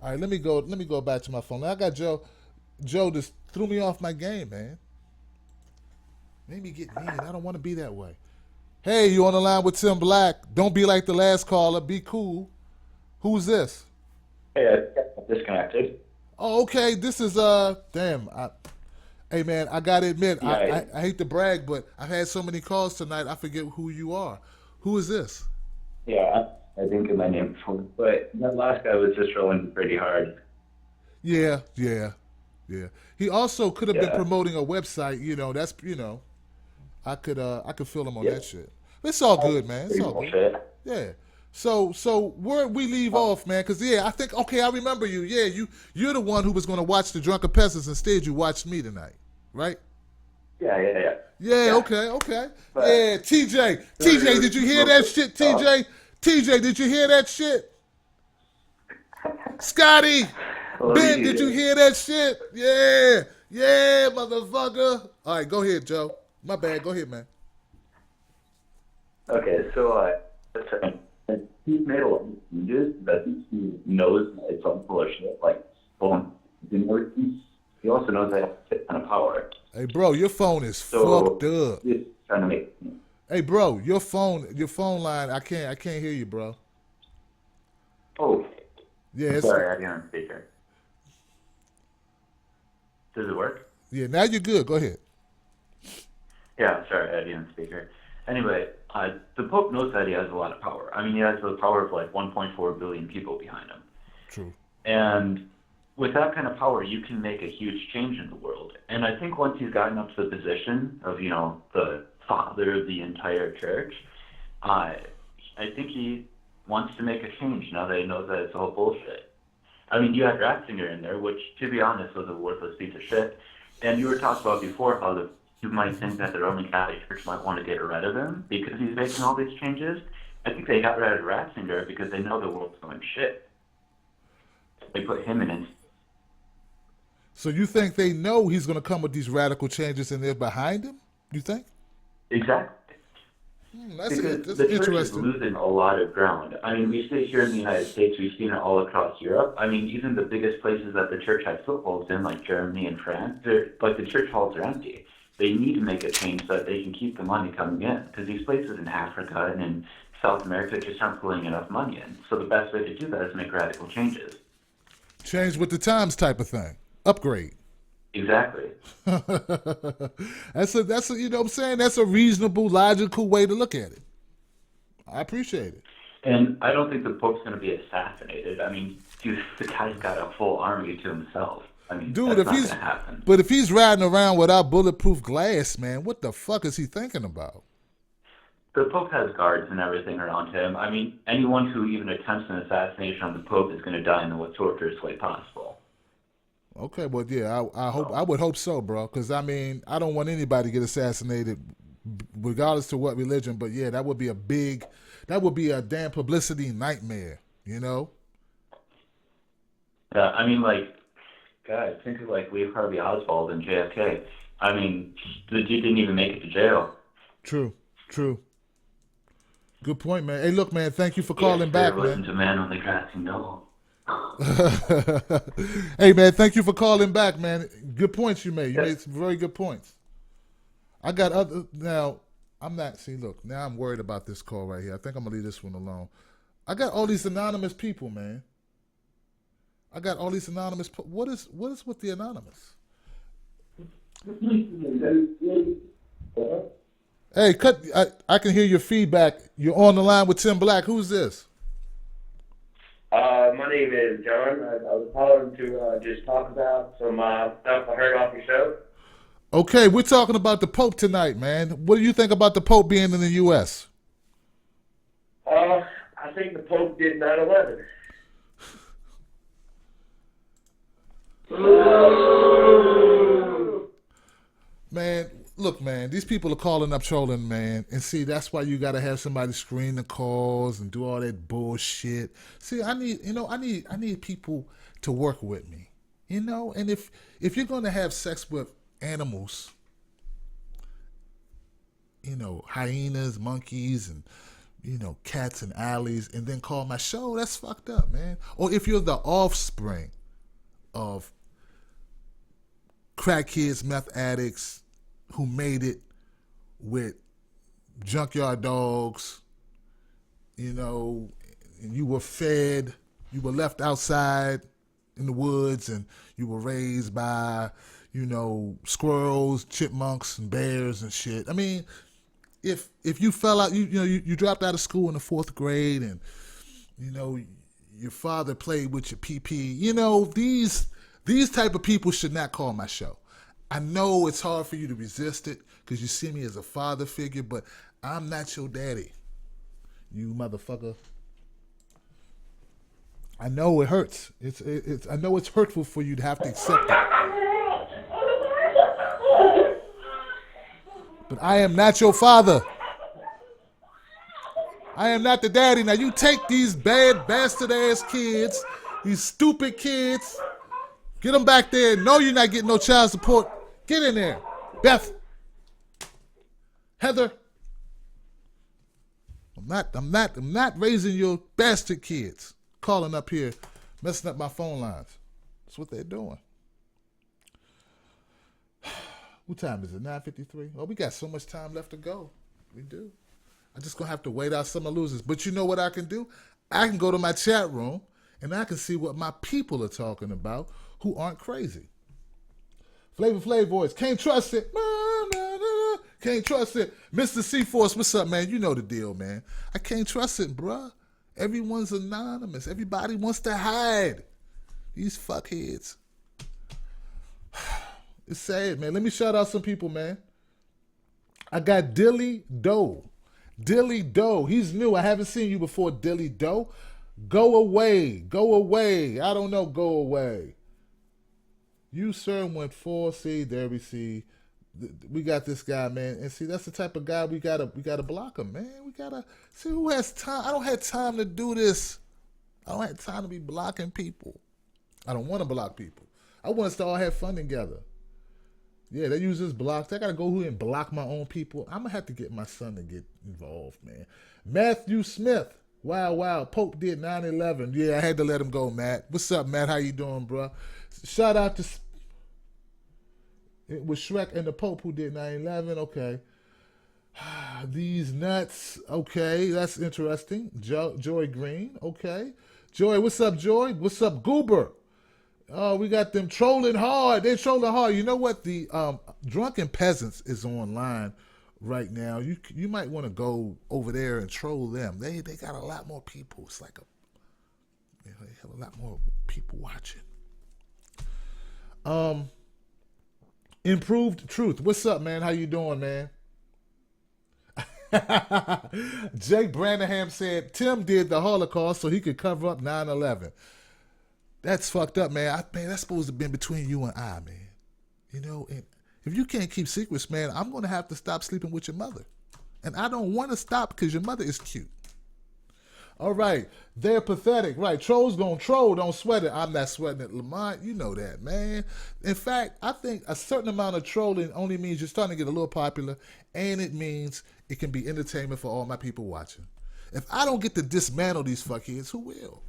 All right, let me go back to my phone. Now I got Joe. Joe just threw me off my game, man. Made me get mean. I don't want to be that way. Hey, you on the line with Tim Black. Don't be like the last caller. Be cool. Who's this? Hey, I got disconnected. Oh, okay. This is, hey, man, I got to admit, I hate to brag, but I've had so many calls tonight, I forget who you are. Who is this? Yeah, I didn't get my name before, but that last guy was just rolling pretty hard. Yeah. He also could have been promoting a website, that's, I could feel him on that shit. It's all good, man. It's all good. Yeah. So where we leave off, man, because, I think, okay, I remember you. Yeah, you're the one who was going to watch the Drunken Peasants. Instead, you watched me tonight, right? Yeah. Yeah, okay. But, yeah, TJ, did you hear that shit, TJ? TJ, did you hear that shit? Scotty, Ben, did you hear that shit? Yeah, motherfucker. All right, go ahead, Joe. My bad. Go ahead, man. Okay, so he's made a lot of changes that he knows it's all bullshit. Like, he also knows that he has a ton of power. Hey, bro, your phone is fucked up. He's trying to make. Hey, bro, your phone line. I can't hear you, bro. Oh. Yeah. Sorry, I had you on speaker. Does it work? Yeah, now you're good. Go ahead. Yeah, sorry, I had you on speaker. Anyway, the Pope knows that he has a lot of power. I mean, he has the power of like 1.4 billion people behind him. True. And with that kind of power, you can make a huge change in the world. And I think once he's gotten up to the position of, the father of the entire church, I think he wants to make a change now that he knows that it's all bullshit. I mean, you had Ratzinger in there, which, to be honest, was a worthless piece of shit. And you were talking about before how you might think that the Roman Catholic Church might want to get rid of him because he's making all these changes. I think they got rid of Ratzinger because they know the world's going shit. They put him in it. So you think they know he's going to come with these radical changes and they're behind him? You think? Exactly. That's because the church is losing a lot of ground. I mean, we see it here in the United States. We've seen it all across Europe. I mean, even the biggest places that the church has footholds in, like Germany and France, the church halls are empty. They need to make a change so that they can keep the money coming in. Because these places in Africa and in South America just aren't pulling enough money in. So the best way to do that is make radical changes. Change with the times type of thing. Upgrade. Exactly. That's a you know what I'm saying? That's a reasonable, logical way to look at it. I appreciate it. And I don't think the Pope's going to be assassinated. I mean, dude, the guy's got a full army to himself. I mean, Dude, that's if not he's going to happen. but if he's riding around without bulletproof glass, man, what the fuck is he thinking about? The Pope has guards and everything around him. I mean, anyone who even attempts an assassination on the Pope is going to die in the most torturous way possible. Okay, well, yeah, I would hope so, bro. Because I mean, I don't want anybody to get assassinated, regardless to what religion. But yeah, that would be a damn publicity nightmare, you know. Yeah, I mean, like, God, think of like Lee Harvey Oswald and JFK. I mean, the dude didn't even make it to jail. True. Good point, man. Hey, look, man, thank you for calling back, man. Listen to Man on the Grassy Knoll. Hey, man, thank you for calling back, man. Good points you made. You made some very good points. I got other now. Now I'm worried about this call right here. I think I'm gonna leave this one alone. I got all these anonymous people, man. What is with the anonymous? Hey, I can hear your feedback. You're on the line with Tim Black. Who's this? My name is John. I was calling to just talk about some stuff I heard off your show. Okay, we're talking about the Pope tonight, man. What do you think about the Pope being in the U.S.? I think the Pope did 9/11. Man, look, man, these people are calling up trolling, man. And see, that's why you got to have somebody screen the calls and do all that bullshit. See, I need people to work with me, you know? And if you're going to have sex with animals, you know, hyenas, monkeys, and, you know, cats and alleys, and then call my show, that's fucked up, man. Or if you're the offspring of crackheads, meth addicts who made it with junkyard dogs, you know, and you were fed, you were left outside in the woods, and you were raised by, you know, squirrels, chipmunks, and bears and shit. I mean, if you fell out, you dropped out of school in the 4th grade, and, you know, your father played with your PP, you know, these type of people should not call my show. I know it's hard for you to resist it because you see me as a father figure, but I'm not your daddy, you motherfucker. I know it hurts. I know it's hurtful for you to have to accept it. But I am not your father. I am not the daddy. Now you take these bad bastard ass kids, these stupid kids, get them back there. No, you're not getting no child support. Get in there. Beth. Heather. I'm not raising your bastard kids. Calling up here, messing up my phone lines. That's what they're doing. What time is it? 9:53? Oh, we got so much time left to go. We do. I'm just going to have to wait out some of the losers. But you know what I can do? I can go to my chat room and I can see what my people are talking about who aren't crazy. Flavor Flav voice. Can't trust it. Can't trust it. Mr. C-Force, what's up, man? You know the deal, man. I can't trust it, bruh. Everyone's anonymous. Everybody wants to hide. These fuckheads. It's sad, man. Let me shout out some people, man. I got Dilly Doe. Dilly Doe. He's new. I haven't seen you before, Dilly Doe. Go away. Go away. I don't know. Go away. You, sir, went 4. See, there we see. We got this guy, man. And see, that's the type of guy we gotta block him, man. We gotta see who has time. I don't have time to do this. I don't have time to be blocking people. I don't want to block people. I want us to all have fun together. Yeah, they use this blocks. I gotta go here and block my own people. I'm gonna have to get my son to get involved, man. Matthew Smith. Wow. Pope did 9/11. Yeah, I had to let him go, Matt. What's up, Matt? How you doing, bro? Shout out to... It was Shrek and the Pope who did 9/11. Okay. These nuts. Okay, that's interesting. Joy Green. Okay. Joy, what's up, Joy? What's up, Goober? Oh, we got them trolling hard. They're trolling hard. You know what? The Drunken Peasants is online right now. You might want to go over there and troll them. They got a lot more people. It's like they have a lot more people watching. Improved Truth. What's up, man? How you doing, man? Jake Brandenham said Tim did the Holocaust so he could cover up 9/11. That's fucked up, man. Man, that's supposed to have been between you and I, man. You know, and if you can't keep secrets, man, I'm going to have to stop sleeping with your mother. And I don't want to stop because your mother is cute. All right. They're pathetic. Right. Trolls going to troll. Don't sweat it. I'm not sweating it, Lamont. You know that, man. In fact, I think a certain amount of trolling only means you're starting to get a little popular, and it means it can be entertainment for all my people watching. If I don't get to dismantle these fuckheads, who will?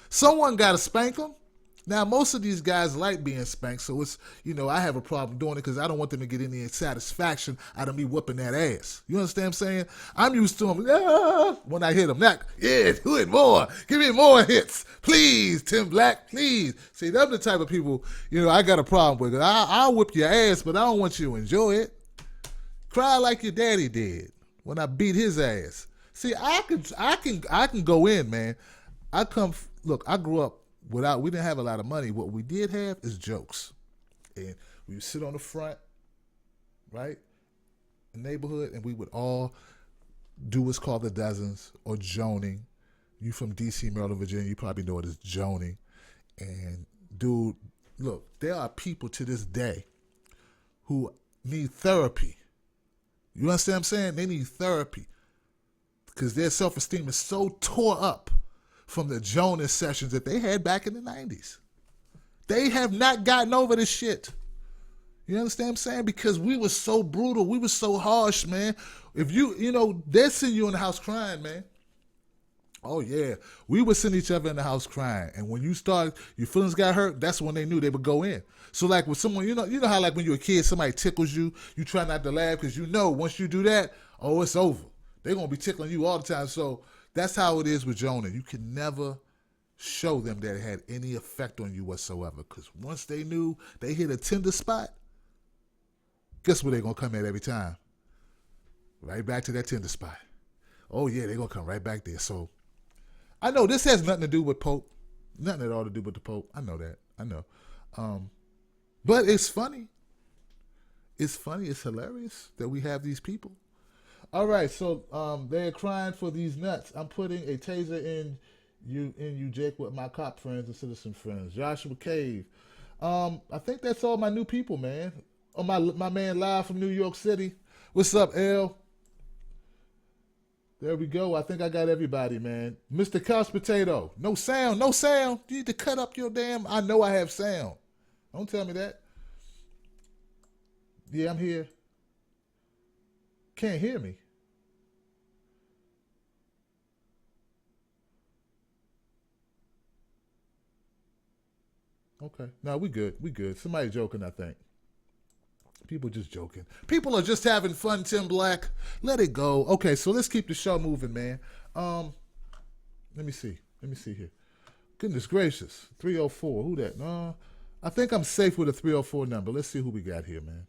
Someone got to spank them. Now, most of these guys like being spanked, so it's, you know, I have a problem doing it because I don't want them to get any satisfaction out of me whooping that ass. You understand what I'm saying? I'm used to them, when I hit them. Not, yeah, do it more. Give me more hits. Please, Tim Black, please. See, them the type of people, you know, I got a problem with. I'll whip your ass, but I don't want you to enjoy it. Cry like your daddy did when I beat his ass. See, I can go in, man. Look, I grew up we didn't have a lot of money. What we did have is jokes. And we would sit on the front, right, in the neighborhood, and we would all do what's called the dozens or joning. You from D.C., Maryland, Virginia, you probably know it as joning. And, dude, look, there are people to this day who need therapy. You understand what I'm saying? They need therapy because their self-esteem is so tore up from the Jonas sessions that they had back in the 90s. They have not gotten over this shit. You understand what I'm saying? Because we were so brutal. We were so harsh, man. If you know, they'd send you in the house crying, man. Oh, yeah. We would send each other in the house crying. And when your feelings got hurt, that's when they knew they would go in. So, like, with someone, you know how, like, when you're a kid, somebody tickles you, you try not to laugh because you know once you do that, oh, it's over. They're going to be tickling you all the time. So, that's how it is with Jonah. You can never show them that it had any effect on you whatsoever. Because once they knew they hit a tender spot, guess where they're going to come at every time? Right back to that tender spot. Oh, yeah, they're going to come right back there. So, I know this has nothing to do with Pope. Nothing at all to do with the Pope. I know that. I know. But it's funny. It's funny. It's hilarious that we have these people. All right, so they're crying for these nuts. I'm putting a taser in you, Jake, with my cop friends and citizen friends. Joshua Cave. I think that's all my new people, man. Oh, my man live from New York City. What's up, L? There we go. I think I got everybody, man. Mr. Couch Potato. No sound. No sound. You need to cut up your damn... I know I have sound. Don't tell me that. Yeah, I'm here. Can't hear me. Okay. No, we good. We good. Somebody joking, I think. People just joking. People are just having fun, Tim Black. Let it go. Okay, so let's keep the show moving, man. Let me see. Let me see here. Goodness gracious. 304. Who that? No. I think I'm safe with a 304 number. Let's see who we got here, man.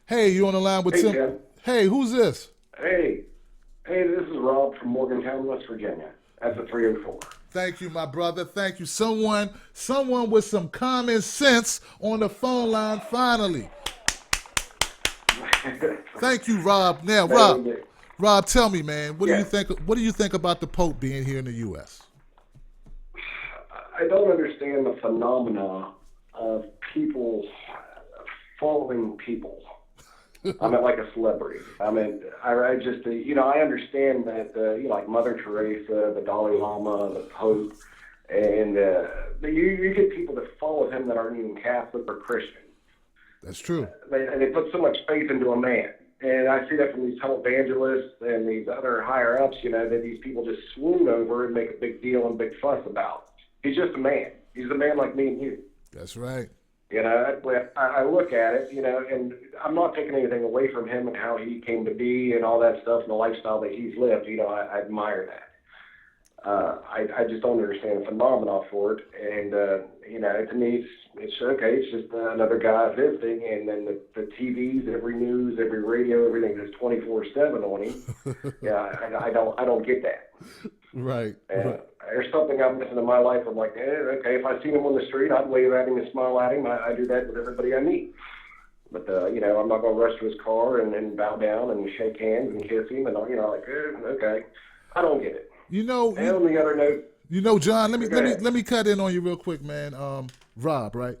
Hey, you on the line with Tim? Tim. Hey, who's this? Hey, this is Rob from Morgantown, West Virginia. That's a 304. Thank you, my brother. Thank you. Someone with some common sense on the phone line finally. Thank you, Rob. Now, Rob, tell me, man, what do you think? What do you think about the Pope being here in the U.S.? I don't understand the phenomena of people following people. I mean, like a celebrity. I mean, I just, I understand that, like Mother Teresa, the Dalai Lama, the Pope, and you get people that follow him that aren't even Catholic or Christian. That's true. And they put so much faith into a man. And I see that from these televangelists and these other higher ups, that these people just swoon over and make a big deal and big fuss about. He's just a man. He's a man like me and you. That's right. You know, I look at it, you know, and I'm not taking anything away from him and how he came to be and all that stuff and the lifestyle that he's lived. You know, I admire that. I just don't understand the phenomenon for it. And, you know, to me, it's okay. It's just another guy visiting, and then the TVs, every news, every radio, everything is 24/7 on him. Yeah, I don't get that. Right. And Right. there's something I'm missing in my life. I'm like, okay, if I see him on the street, I'd wave at him and smile at him. I do that with everybody I meet. But, you know, I'm not going to rush to his car and bow down and shake hands and kiss him. And, you know, like, okay. I don't get it. You know, and on the other note, you know, John, let me cut in on you real quick, man. Rob, right?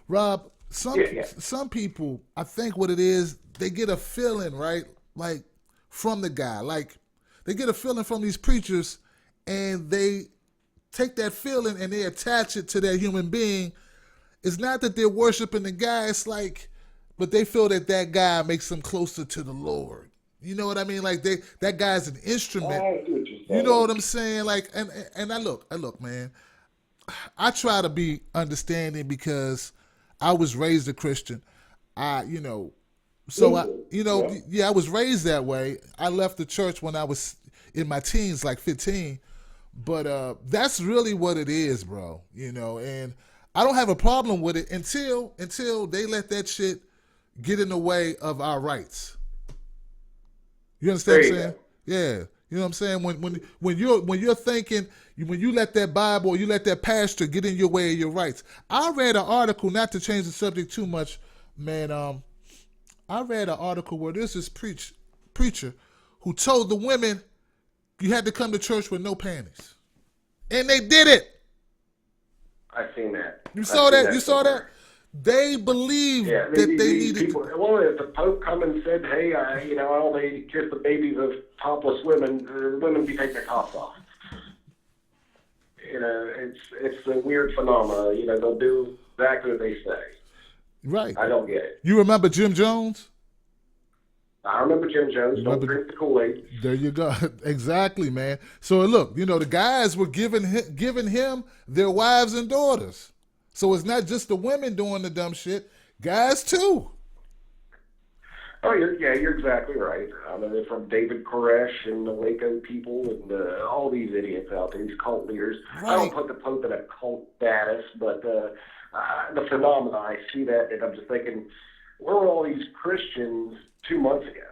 Rob, some people, I think what it is, they get a feeling, right? Like from the guy, like they get a feeling from these preachers, and they take that feeling and they attach it to that human being. It's not that they're worshiping the guy. It's like, but they feel that guy makes them closer to the Lord. You know what I mean? Like that guy's an instrument. You know what I'm saying? Like, and I look, man. I try to be understanding because I was raised a Christian. I was raised that way. I left the church when I was in my teens, like 15. But that's really what it is, bro. You know, and I don't have a problem with it until they let that shit get in the way of our rights. You understand what I'm saying? Yeah. You know what I'm saying? When you're thinking, when you let that Bible or you let that pastor get in your way of your rights. I read an article, not to change the subject too much, man. I read an article where there's this preacher who told the women you had to come to church with no panties, and they did it. I've seen that. You saw that? You saw that? They believe that they needed people. Well, if the Pope come and said, "Hey, I only kiss the babies of topless women," women be taking their tops off. You know, it's a weird phenomenon. You know, they'll do exactly what they say. Right. I don't get it. You remember Jim Jones? I remember Jim Jones. Don't drink the Kool-Aid. There you go. Exactly, man. So look, you know, the guys were giving him their wives and daughters. So it's not just the women doing the dumb shit, guys too. Oh, you're exactly right. I mean, from David Koresh and the Waco people and all these idiots out there, these cult leaders. Right. I don't put the Pope in a cult status, but the phenomena, I see that, and I'm just thinking, where were all these Christians 2 months ago?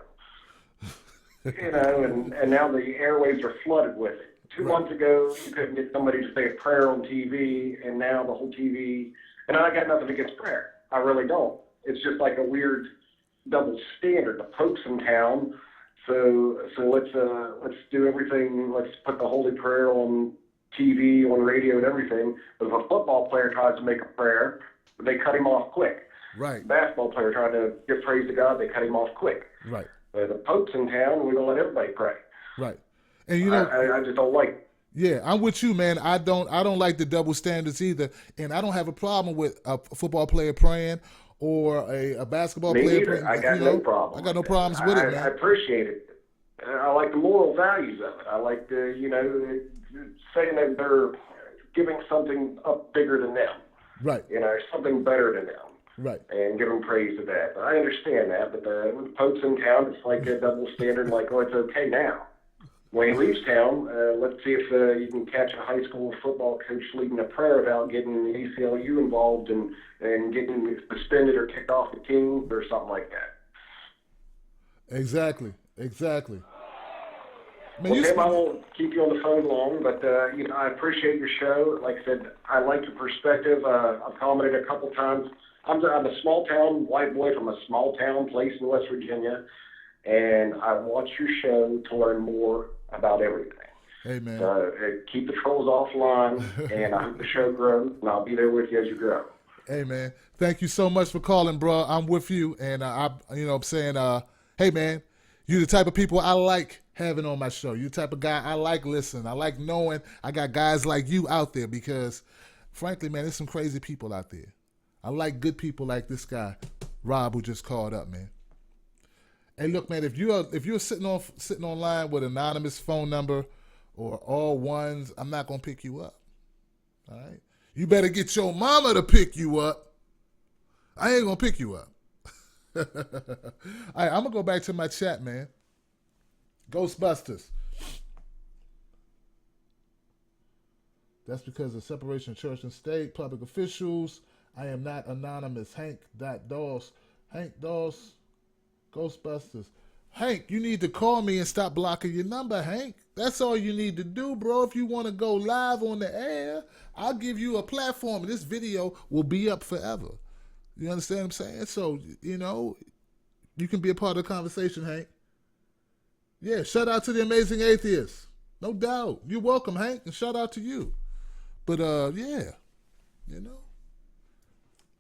You know, and now the airwaves are flooded with it. 2 months ago, you couldn't get somebody to say a prayer on TV, and now the whole TV. And I got nothing against prayer. I really don't. It's just like a weird double standard. The Pope's in town, so let's do everything. Let's put the holy prayer on TV, on radio, and everything. But if a football player tries to make a prayer, they cut him off quick. Right. A basketball player trying to give praise to God, they cut him off quick. Right. The Pope's in town, we're gonna let everybody pray. Right. And you know, I just don't like it. Yeah, I'm with you, man. I don't like the double standards either, and I don't have a problem with a football player praying or a basketball player praying. I got no problem. I got no problems with it, man. I appreciate it. I like the moral values of it. I like saying that they're giving something up bigger than them. Right. You know, something better than them. Right. And giving praise to that. I understand that, but when the Pope's in town, it's like a double standard. Like, oh, it's okay now. When he leaves town, let's see if you can catch a high school football coach leading a prayer about getting the ACLU involved and getting suspended or kicked off the team or something like that. Exactly. Man, Tim, I won't keep you on the phone long, but I appreciate your show. Like I said, I like your perspective. I've commented a couple times. I'm a small town white boy from a small town place in West Virginia, and I watch your show to learn more about everything. Hey, man. Keep the trolls offline, and I hope the show grows, and I'll be there with you as you grow. Hey, man. Thank you so much for calling, bro. I'm with you, and I'm saying, hey, man, you the type of people I like having on my show. You the type of guy I like listening. I like knowing I got guys like you out there because, frankly, man, there's some crazy people out there. I like good people like this guy, Rob, who just called up, man. Hey, look, man, if you're sitting online with an anonymous phone number or all ones, I'm not gonna pick you up. All right, you better get your mama to pick you up. I ain't gonna pick you up. All right, I'm gonna go back to my chat, man. Ghostbusters. That's because of separation of church and state, public officials. I am not anonymous. Hank Dawes. Hank Dawes. Ghostbusters. Hank, you need to call me and stop blocking your number, Hank. That's all you need to do, bro. If you want to go live on the air, I'll give you a platform. This video will be up forever. You understand what I'm saying? So, you know, you can be a part of the conversation, Hank. Yeah, shout out to the amazing atheists. No doubt. You're welcome, Hank, and shout out to you. But, yeah, you know.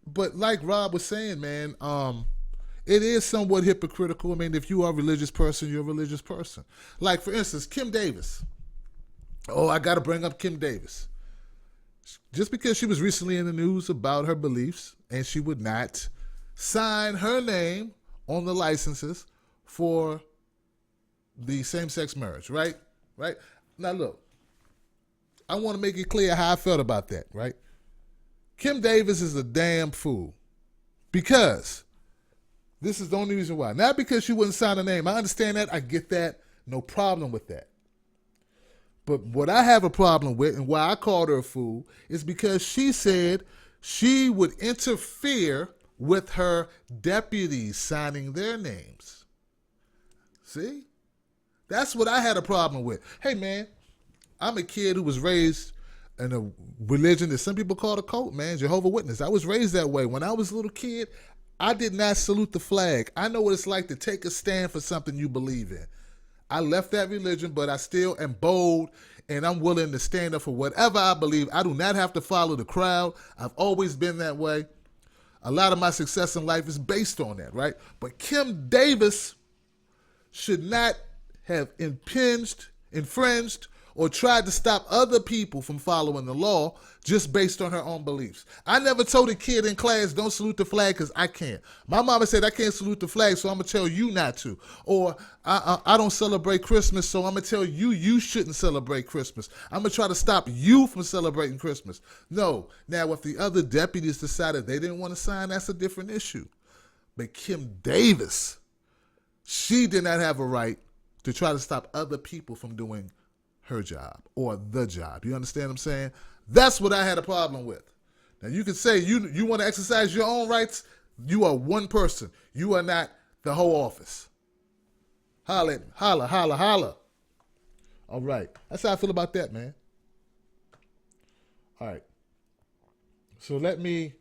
But like Rob was saying, man, it is somewhat hypocritical. I mean, if you are a religious person, you're a religious person. Like, for instance, Kim Davis. Oh, I got to bring up Kim Davis. Just because she was recently in the news about her beliefs and she would not sign her name on the licenses for the same-sex marriage, right? Right? Now, look, I want to make it clear how I felt about that, right? Kim Davis is a damn fool because this is the only reason why. Not because she wouldn't sign her name. I understand that. I get that. No problem with that. But what I have a problem with and why I called her a fool is because she said she would interfere with her deputies signing their names. See? That's what I had a problem with. Hey, man, I'm a kid who was raised in a religion that some people call a cult, man, Jehovah's Witness. I was raised that way. When I was a little kid, I did not salute the flag. I know what it's like to take a stand for something you believe in. I left that religion, but I still am bold, and I'm willing to stand up for whatever I believe. I do not have to follow the crowd. I've always been that way. A lot of my success in life is based on that, right? But Kim Davis should not have infringed, or tried to stop other people from following the law just based on her own beliefs. I never told a kid in class, don't salute the flag because I can't. My mama said I can't salute the flag, so I'm going to tell you not to. Or I don't celebrate Christmas, so I'm going to tell you you shouldn't celebrate Christmas. I'm going to try to stop you from celebrating Christmas. No. Now, if the other deputies decided they didn't want to sign, that's a different issue. But Kim Davis, she did not have a right to try to stop other people from doing her job or the job. You understand what I'm saying? That's what I had a problem with. Now, you can say you want to exercise your own rights. You are one person. You are not the whole office. Holla, holla, holla, holla. All right. That's how I feel about that, man. All right. So let me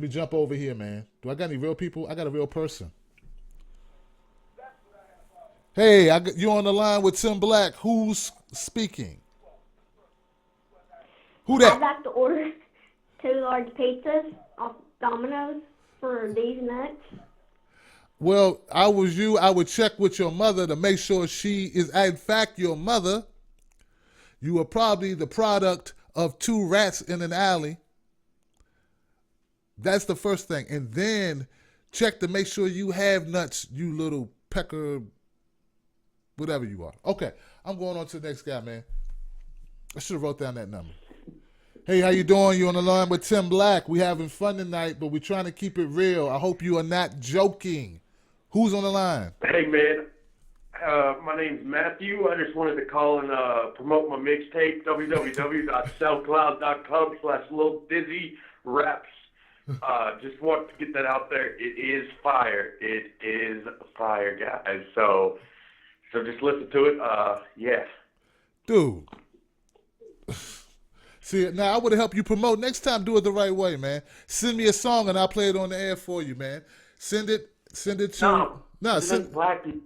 jump over here, man. Do I got any real people? I got a real person. Hey, you on the line with Tim Black. Who's speaking? Who that? I'd like to order 2 large pizzas off Domino's for these nuts. Well, I was you. I would check with your mother to make sure she is, in fact, your mother. You are probably the product of 2 rats in an alley. That's the first thing. And then check to make sure you have nuts, you little pecker, whatever you are. Okay, I'm going on to the next guy, man. I should have wrote down that number. Hey, how you doing? You on the line with Tim Black. We having fun tonight, but we're trying to keep it real. I hope you are not joking. Who's on the line? Hey, man. My name's Matthew. I just wanted to call and promote my mixtape, www.soundcloud.com/LilDizzyRaps. Just want to get that out there. It is fire. It is fire, guys. So just listen to it. Yeah. Dude. See, now I would have helped you promote. Next time, do it the right way, man. Send me a song and I'll play it on the air for you, man. Send it to... No, send... Black people.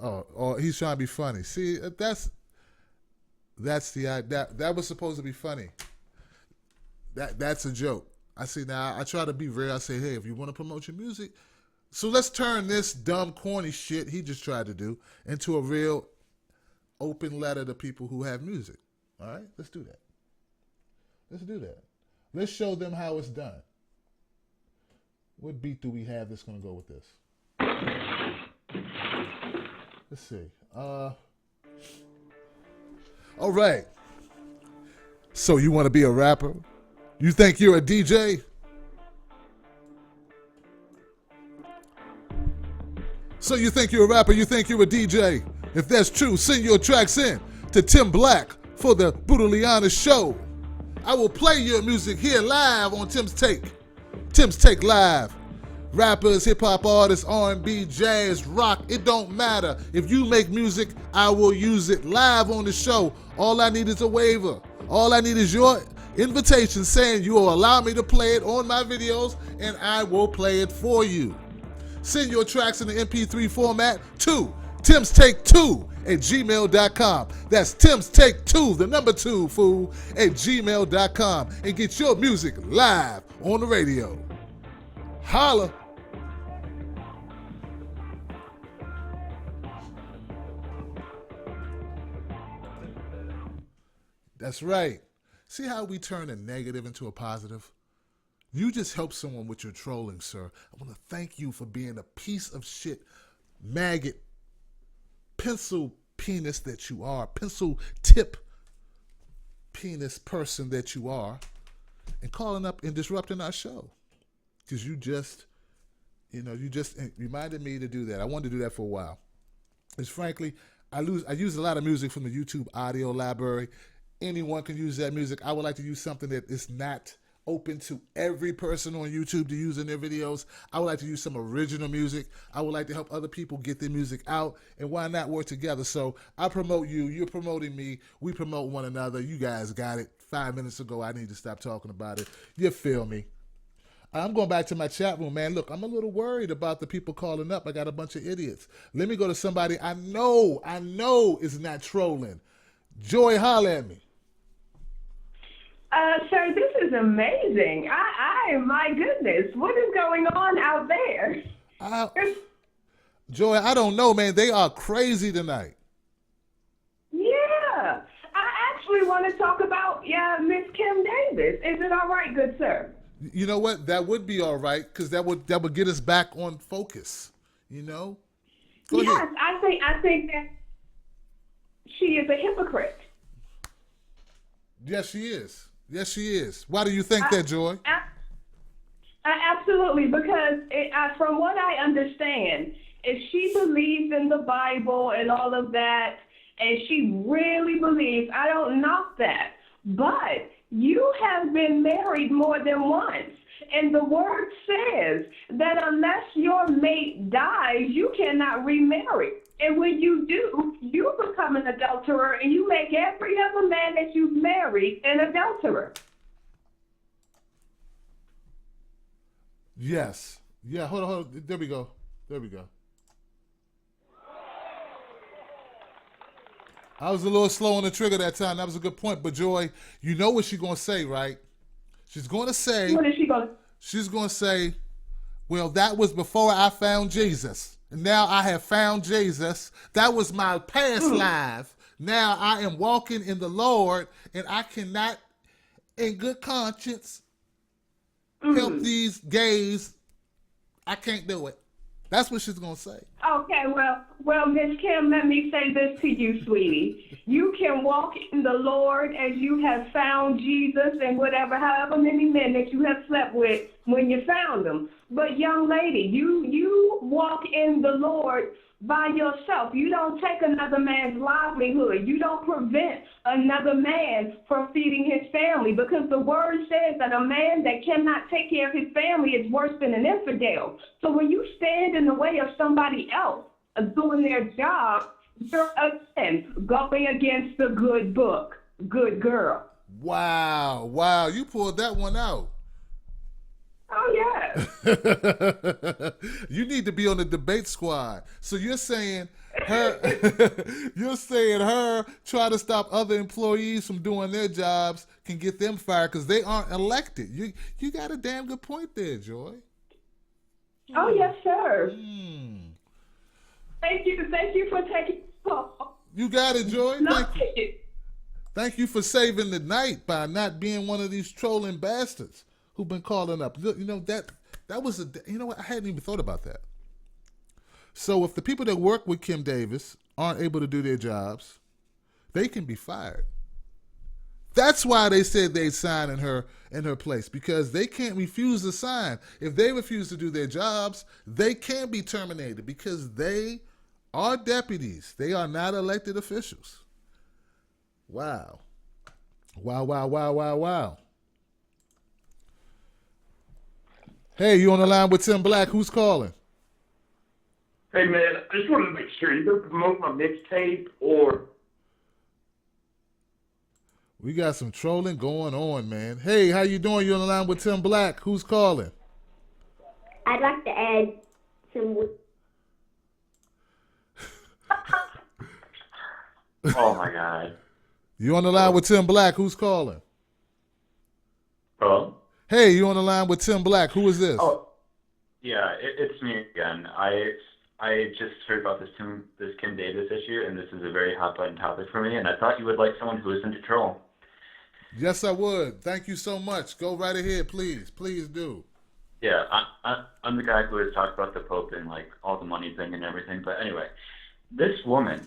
Oh, he's trying to be funny. See, that's that was supposed to be funny. That's a joke. I see now. I try to be real. I say, hey, if you want to promote your music, so let's turn this dumb, corny shit he just tried to do into a real open letter to people who have music. All right, let's do that. Let's do that. Let's show them how it's done. What beat do we have that's going to go with this? Let's see. All right. So you want to be a rapper? You think you're a DJ? So you think you're a rapper, you think you're a DJ. If that's true, send your tracks in to Tim Black for the Brutally Honest Show. I will play your music here live on Tim's Take. Tim's Take Live. Rappers, hip-hop artists, R&B, jazz, rock, it don't matter. If you make music, I will use it live on the show. All I need is a waiver. All I need is your invitation saying you will allow me to play it on my videos, and I will play it for you. Send your tracks in the MP3 format to Tim's Take 2 at gmail.com. That's Tim's Take 2, the number 2, fool, at gmail.com. And get your music live on the radio. Holla. That's right. See how we turn a negative into a positive? You just helped someone with your trolling, sir. I want to thank you for being a piece of shit, maggot, pencil penis that you are, pencil tip penis person that you are, and calling up and disrupting our show. Because you just reminded me to do that. I wanted to do that for a while. Because frankly, I use a lot of music from the YouTube audio library. Anyone can use that music. I would like to use something that is not open to every person on YouTube to use in their videos. I would like to use some original music. I would like to help other people get their music out, and why not work together? So I promote you, you're promoting me, we promote one another. You guys got it. 5 minutes ago, I need to stop talking about it. You feel me? I'm going back to my chat room, man. Look, I'm a little worried about the people calling up. I got a bunch of idiots. Let me go to somebody I know is not trolling. Joy, holler at me. Sir, this is amazing. My goodness, what is going on out there? Joy, I don't know, man. They are crazy tonight. Yeah. I actually want to talk about Miss Kim Davis. Is it all right, good sir? You know what? That would be all right, because that would get us back on focus. You know? Go yes, ahead. I think that she is a hypocrite. Yes, she is. Yes, she is. Why do you think that, Joy? Absolutely, because from what I understand, if she believes in the Bible and all of that, and she really believes, I don't knock that, but you have been married more than once. And the word says that unless your mate dies, you cannot remarry. And when you do, you become an adulterer, and you make every other man that you've married an adulterer. Yes. Yeah, hold on. There we go. I was a little slow on the trigger that time. That was a good point. But Joy, you know what she's going to say, right? She's going to say... What is she going to say? She's going to say, well, that was before I found Jesus. And now I have found Jesus. That was my past life. Now I am walking in the Lord, and I cannot, in good conscience, help these gays. I can't do it. That's what she's going to say. Okay, well, Miss Kim, let me say this to you, sweetie. You can walk in the Lord as you have found Jesus and however many men that you have slept with when you found them. But young lady, you walk in the Lord by yourself. You don't take another man's livelihood. You don't prevent another man from feeding his family, because the word says that a man that cannot take care of his family is worse than an infidel. So when you stand in the way of somebody else doing their job, you're again going against the good book. Good girl. Wow, you pulled that one out. Oh, yeah. You need to be on the debate squad. So you're saying her try to stop other employees from doing their jobs can get them fired because they aren't elected. You got a damn good point there, Joy. Oh, yes, sir. Thank you for taking the call. You got it, Joy. No, Thank you for saving the night by not being one of these trolling bastards who've been calling up. You know, that was you know what? I hadn't even thought about that. So if the people that work with Kim Davis aren't able to do their jobs, they can be fired That's why they said they'd sign in her place, because they can't refuse to sign. If they refuse to do their jobs, they can be terminated because they are deputies. They are not elected officials. Wow. Wow, wow, wow, wow, wow. Hey, you on the line with Tim Black. Who's calling? Hey man, I just wanted to make sure you don't promote my mixtape or. We got some trolling going on, man. Hey, how you doing? You on the line with Tim Black. Who's calling? I'd like to add some. Oh my God. You on the line with Tim Black. Who's calling? Hello? Hey, you on the line with Tim Black. Who is this? Oh, yeah, it's me again. I just heard about this Kim Davis issue, and this is a very hot button topic for me, and I thought you would like someone who isn't a troll. Yes, I would. Thank you so much. Go right ahead, please. Please do. Yeah, I'm the guy who has talked about the Pope and like all the money thing and everything. But anyway, this woman,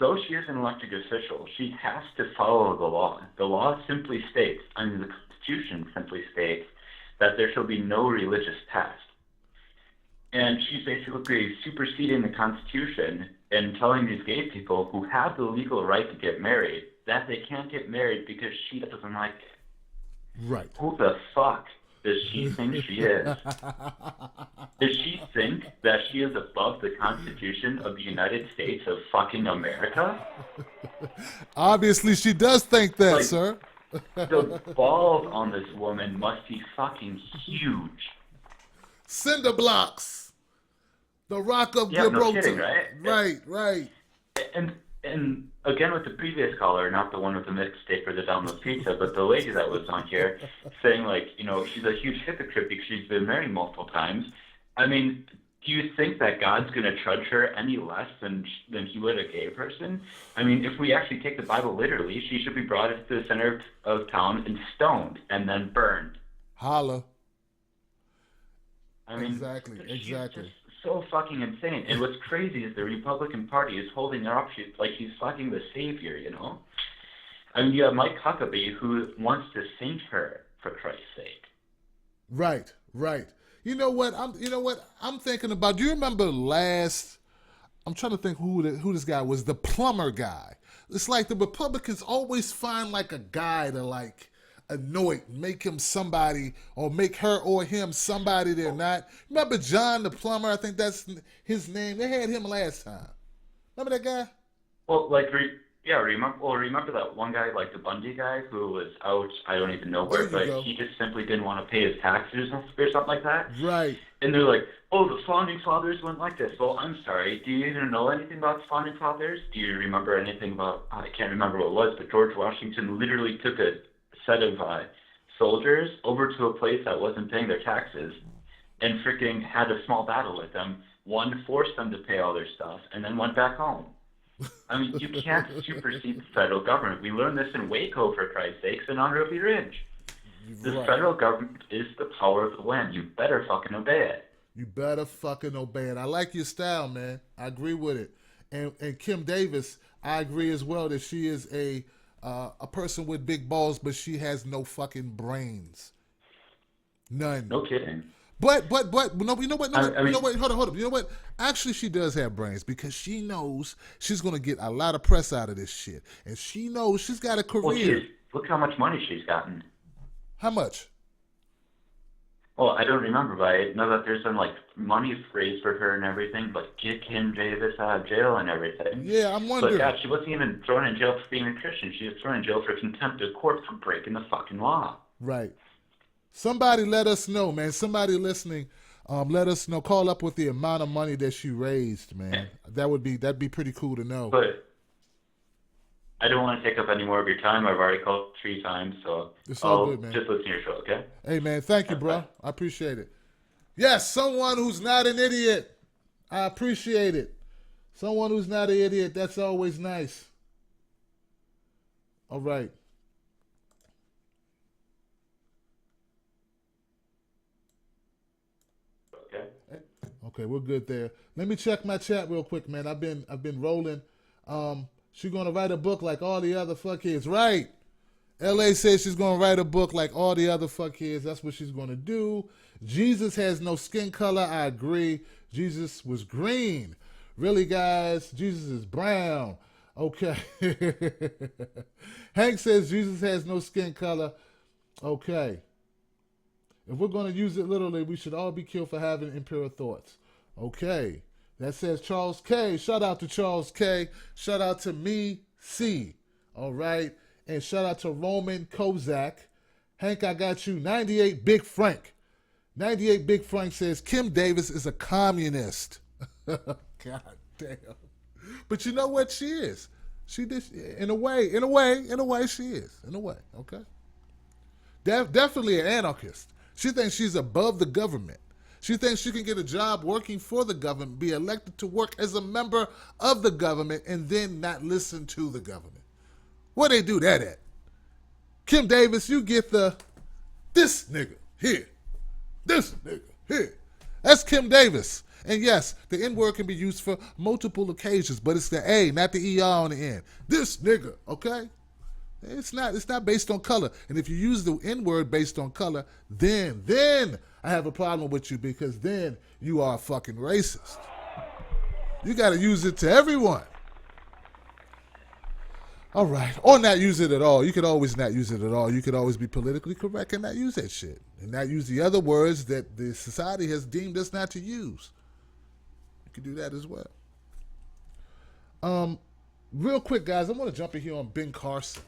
though she is an elected official, she has to follow the law. The law simply states, I mean, the Constitution simply states that there shall be no religious past. And she's basically superseding the Constitution and telling these gay people who have the legal right to get married that they can't get married because she doesn't like it. Right. Who the fuck does she think she is? Does she think that she is above the Constitution of the United States of fucking America? Obviously, she does think that, Like, sir. The balls on this woman must be fucking huge. Cinder blocks. The Rock of Yeah, Gibraltar. no kidding, right? Right. And again with the previous caller, not the one with the mixtape or the Domino's Pizza, but the lady that was on here saying, like, you know, she's a huge hypocrite because she's been married multiple times. I mean, do you think that God's going to trudge her any less than he would a gay person? I mean, if we actually take the Bible literally, she should be brought into the center of town and stoned and then burned. Holla. I mean, Exactly. so fucking insane. And what's crazy is the Republican Party is holding her up like she's fucking the savior, you know? I mean, you have Mike Huckabee who wants to saint her, for Christ's sake. Right. You know what? I'm thinking about. Do you remember I'm trying to think who this guy was. The plumber guy. It's like the Republicans always find like a guy to like anoint, make him somebody, or make her or him somebody they're not. Remember John the plumber? I think that's his name. They had him last time. Remember that guy? Well, like, remember that one guy, like the Bundy guy, who was out, I don't even know where, but he just simply didn't want to pay his taxes or something like that. Right. And they're like, oh, the Founding Fathers went like this. Well, I'm sorry, do you even know anything about the Founding Fathers? Do you remember anything about, I can't remember what it was, but George Washington literally took a set of soldiers over to a place that wasn't paying their taxes and freaking had a small battle with them. One forced them to pay all their stuff and then went back home. I mean, you can't supersede the federal government. We learned this in Waco, for Christ's sakes, and on Ruby Ridge. The federal government is the power of the land. You better fucking obey it. You better fucking obey it. I like your style, man. I agree with it. And Kim Davis, I agree as well that she is a person with big balls, but she has no fucking brains. None. No kidding. But no, you know what? I mean, you know what? Hold on. You know what? Actually, she does have brains because she knows she's gonna get a lot of press out of this shit, and she knows she's got a career. Well, look how much money she's gotten. How much? Well, I don't remember, but I know that there's some like money raised for her and everything, but get Kim Davis out of jail and everything. Yeah, I'm wondering. But God, she wasn't even thrown in jail for being a Christian. She was thrown in jail for contempt of court for breaking the fucking law. Right. Somebody let us know, man. Somebody listening, let us know. Call up with the amount of money that she raised, man. That'd be pretty cool to know. But I don't want to take up any more of your time. I've already called 3 times, so it's all I'll good, man. just listen to your show, okay? Hey, man, thank you, bro. I appreciate it. Yes, someone who's not an idiot. I appreciate it. Someone who's not an idiot. That's always nice. All right. Okay, we're good there. Let me check my chat real quick, man. I've been rolling. She's gonna write a book like all the other fuckheads, right? LA says she's going to write a book like all the other fuckheads. That's what she's going to do. Jesus has no skin color. I agree. Jesus was green. Really, guys? Jesus is brown. Okay. Hank says Jesus has no skin color. Okay. If we're going to use it literally, we should all be killed for having impure thoughts. Okay. That says Charles K. Shout out to Charles K. Shout out to me, C. All right. And shout out to Roman Kozak. Hank, I got you. 98 Big Frank. 98 Big Frank says Kim Davis is a communist. God damn. But you know what she is? She did, in a way, she is. In a way, okay? Definitely an anarchist. She thinks she's above the government. She thinks she can get a job working for the government, be elected to work as a member of the government, and then not listen to the government. Where they do that at? Kim Davis, you get this nigga here. This nigga here. That's Kim Davis. And yes, the N-word can be used for multiple occasions, but it's the A, not the ER on the end. This nigga, okay? It's not based on color. And if you use the N-word based on color, then I have a problem with you, because then you are a fucking racist. You got to use it to everyone. All right. Or not use it at all. You could always not use it at all. You could always be politically correct and not use that shit. And not use the other words that the society has deemed us not to use. You could do that as well. Real quick, guys, I want to jump in here on Ben Carson.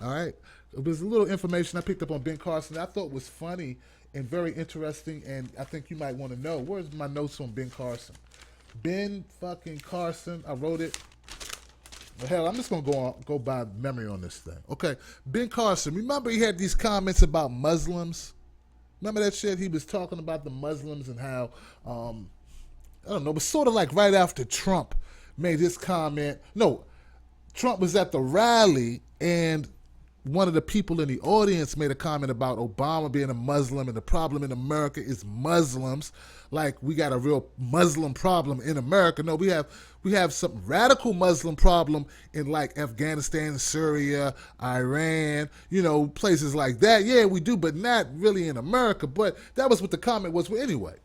All right. There's a little information I picked up on Ben Carson that I thought was funny and very interesting, and I think you might want to know. Where's my notes on Ben Carson? Ben fucking Carson. I wrote it. Well, hell, I'm just going to go by memory on this thing. Okay, Ben Carson. Remember he had these comments about Muslims? Remember that shit? He was talking about the Muslims and how, I don't know, it was sort of like right after Trump made his comment. No, Trump was at the rally, and one of the people in the audience made a comment about Obama being a Muslim, and the problem in America is Muslims. Like, we got a real Muslim problem in America. No, we have some radical Muslim problem in like Afghanistan, Syria, Iran, places like that. Yeah, we do, but not really in America. But that was what the comment was. Well, anyway,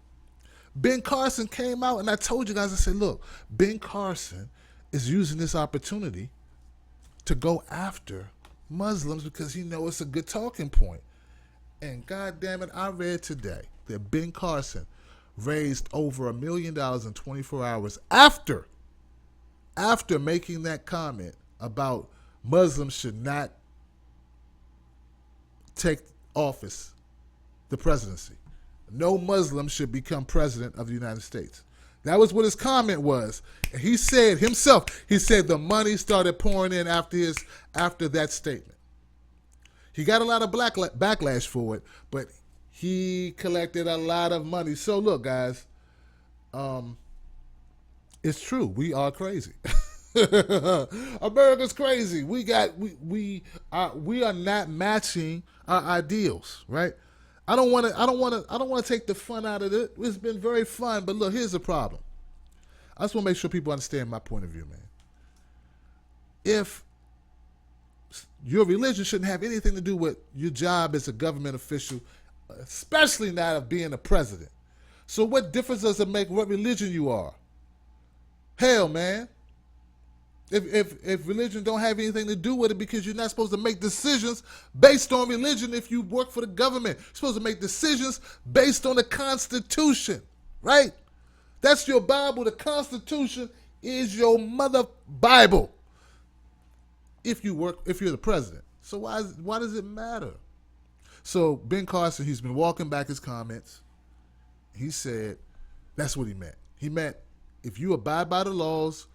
Ben Carson came out, and I told you guys, I said, look, Ben Carson is using this opportunity to go after Muslims because he knows it's a good talking point. And God damn it, I read today that Ben Carson raised over $1 million in 24 hours after making that comment about Muslims should not take office, the presidency. No Muslim should become president of the United States. That was what his comment was. And he said himself, the money started pouring in after that statement. He got a lot of backlash for it, but he collected a lot of money. So look, guys, it's true. We are crazy. America's crazy. We are not matching our ideals, right? I don't want to take the fun out of it. It's been very fun, but look, here's the problem. I just want to make sure people understand my point of view, man. If your religion shouldn't have anything to do with your job as a government official, especially not of being a president. So what difference does it make what religion you are? Hell, man. If religion don't have anything to do with it, because you're not supposed to make decisions based on religion if you work for the government. You're supposed to make decisions based on the Constitution, right? That's your Bible. The Constitution is your mother Bible. If you're the president. So why does it matter? So Ben Carson, he's been walking back his comments. He said that's what he meant. He meant if you abide by the laws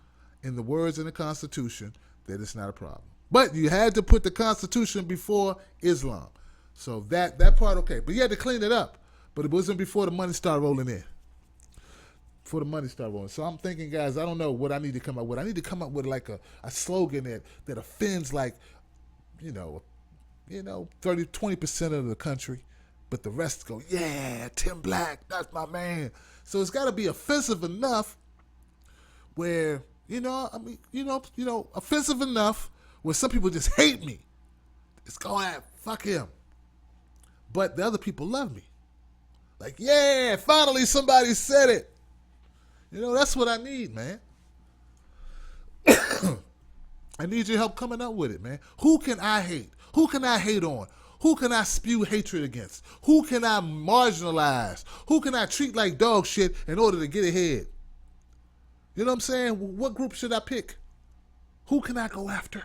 and the words in the Constitution, that it's not a problem. But you had to put the Constitution before Islam. So that part, okay. But you had to clean it up. But it wasn't before the money started rolling in. Before the money started rolling. So I'm thinking, guys, I don't know what I need to come up with. I need to come up with like a slogan that offends like, 20% of the country. But the rest go, yeah, Tim Black, that's my man. So it's got to be offensive enough where, offensive enough where some people just hate me. It's going at fuck him. But the other people love me. Like, yeah, finally somebody said it. You know, that's what I need, man. I need your help coming up with it, man. Who can I hate? Who can I hate on? Who can I spew hatred against? Who can I marginalize? Who can I treat like dog shit in order to get ahead? You know what I'm saying? What group should I pick? Who can I go after?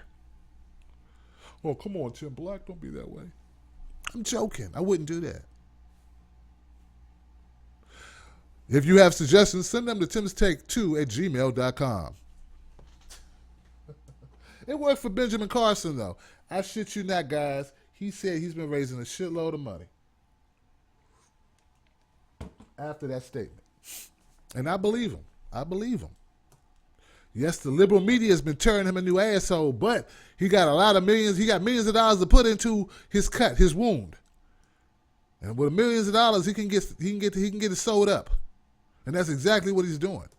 Oh, come on, Tim Black, don't be that way. I'm joking. I wouldn't do that. If you have suggestions, send them to timstake2@gmail.com. It worked for Benjamin Carson, though. I shit you not, guys. He said he's been raising a shitload of money after that statement. And I believe him. I believe him. Yes, the liberal media has been turning him a new asshole, but he got a lot of millions. He got millions of dollars to put into his cut, his wound. And with millions of dollars, he can get it sewed up. And that's exactly what he's doing.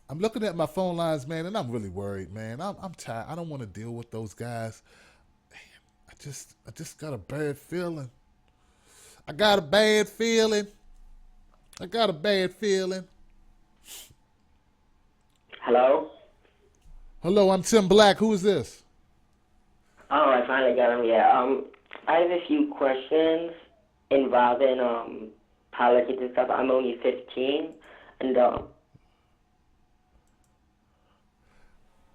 I'm looking at my phone lines, man, and I'm really worried, man. I'm tired. I don't want to deal with those guys. Man, I just got a bad feeling. I got a bad feeling. Hello? Hello, I'm Tim Black. Who is this? Oh, I finally got him. Yeah. I have a few questions involving politics and stuff. I'm only 15, and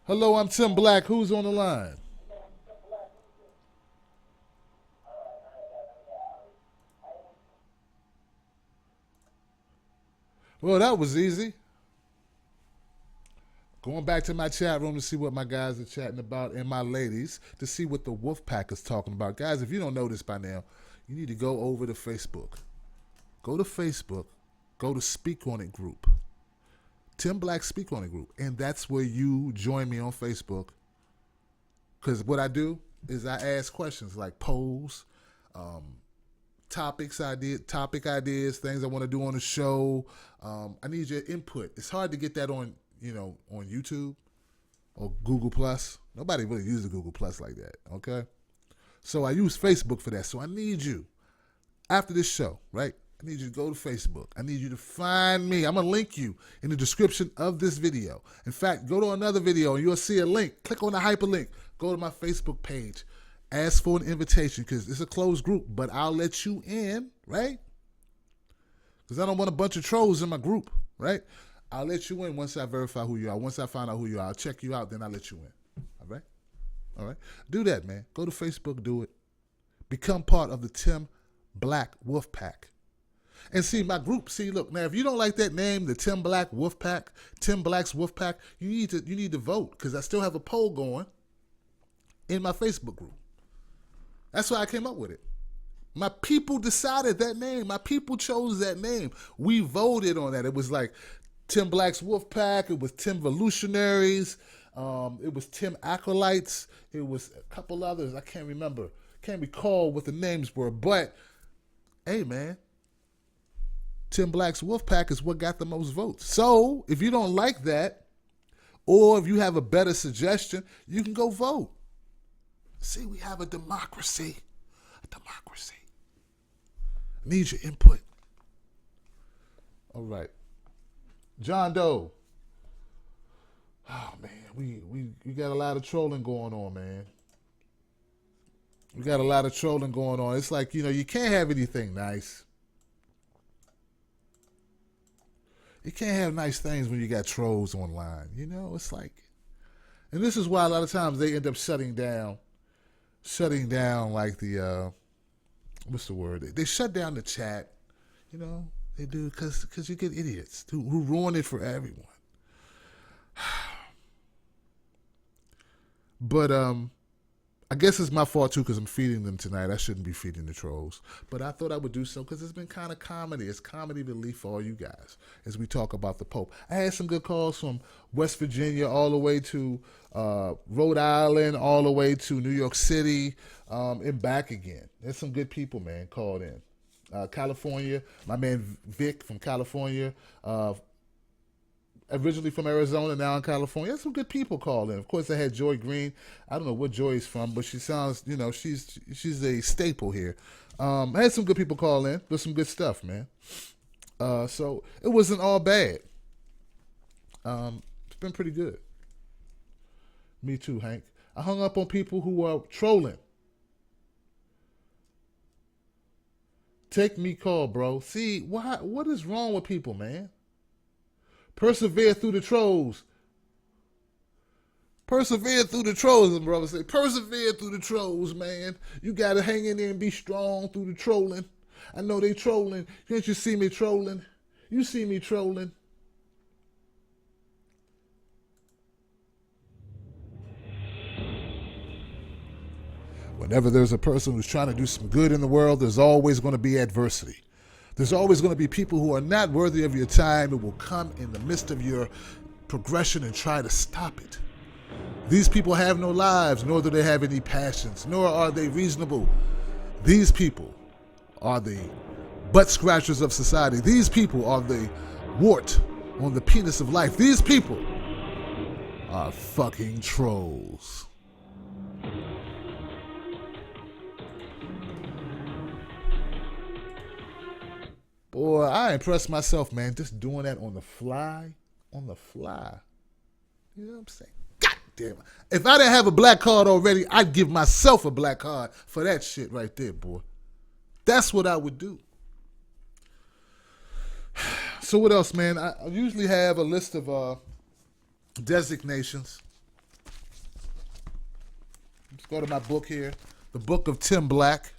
Hello, I'm Tim Black. Who's on the line? Well, that was easy. Going back to my chat room to see what my guys are chatting about, and my ladies to see what the Wolf Pack is talking about. Guys, if you don't know this by now, you need to go over to Facebook. Go to Facebook. Go to Speak On It group. Tim Black Speak On It group. And that's where you join me on Facebook. Because what I do is I ask questions like polls, topic ideas, things I want to do on the show. I need your input. It's hard to get that on YouTube or Google Plus. Nobody really uses Google Plus like that, okay? So I use Facebook for that. So I need you, after this show, right? I need you to go to Facebook. I need you to find me. I'm going to link you in the description of this video. In fact, go to another video and you'll see a link. Click on the hyperlink. Go to my Facebook page. Ask for an invitation because it's a closed group, but I'll let you in, right? Because I don't want a bunch of trolls in my group, right? I'll let you in once I verify who you are. Once I find out who you are, I'll check you out, then I'll let you in. All right? All right? Do that, man. Go to Facebook, do it. Become part of the Tim Black Wolf Pack. And see, my group, look, now, if you don't like that name, the Tim Black Wolf Pack, Tim Black's Wolf Pack, you need to vote because I still have a poll going in my Facebook group. That's why I came up with it. My people decided that name. My people chose that name. We voted on that. It was like Tim Black's Wolf Pack. It was Tim Volutionaries. It was Tim Acolytes. It was a couple others. I can't remember. Can't recall what the names were. But, hey, man, Tim Black's Wolf Pack is what got the most votes. So, if you don't like that, or if you have a better suggestion, you can go vote. See, we have a democracy. I need your input. All right. John Doe. Oh, man, we got a lot of trolling going on, man. We got a lot of trolling going on. It's like, you can't have anything nice. You can't have nice things when you got trolls online. It's like, and this is why a lot of times they end up shutting down like the, what's the word? They shut down the chat, they do because you get idiots who ruin it for everyone. But I guess it's my fault too because I'm feeding them tonight. I shouldn't be feeding the trolls, but I thought I would do so because it's been kind of comedy. It's comedy relief for all you guys as we talk about the Pope. I had some good calls from West Virginia all the way to Rhode Island, all the way to New York City, and back again. There's some good people, man, called in. California, my man Vic from California. originally from Arizona, now in California. Had some good people call in. Of course, I had Joy Green. I don't know what Joy's from, but she sounds, she's a staple here. I had some good people call in. There's some good stuff, man. So it wasn't all bad. It's been pretty good. Me too, Hank. I hung up on people who are trolling. Take me call, bro. See, what is wrong with people, man? Persevere through the trolls. Persevere through the trolls, and brother say, persevere through the trolls, man. You gotta hang in there and be strong through the trolling. I know they trolling. Can't you see me trolling? You see me trolling. Whenever there's a person who's trying to do some good in the world, there's always going to be adversity. There's always going to be people who are not worthy of your time and will come in the midst of your progression and try to stop it. These people have no lives, nor do they have any passions, nor are they reasonable. These people are the butt scratchers of society. These people are the wart on the penis of life. These people are fucking trolls. Boy, I impressed myself, man, just doing that on the fly. On the fly. You know what I'm saying? God damn it. If I didn't have a black card already, I'd give myself a black card for that shit right there, boy. That's what I would do. So what else, man? I usually have a list of designations. Let's go to my book here. The Book of Tim Black.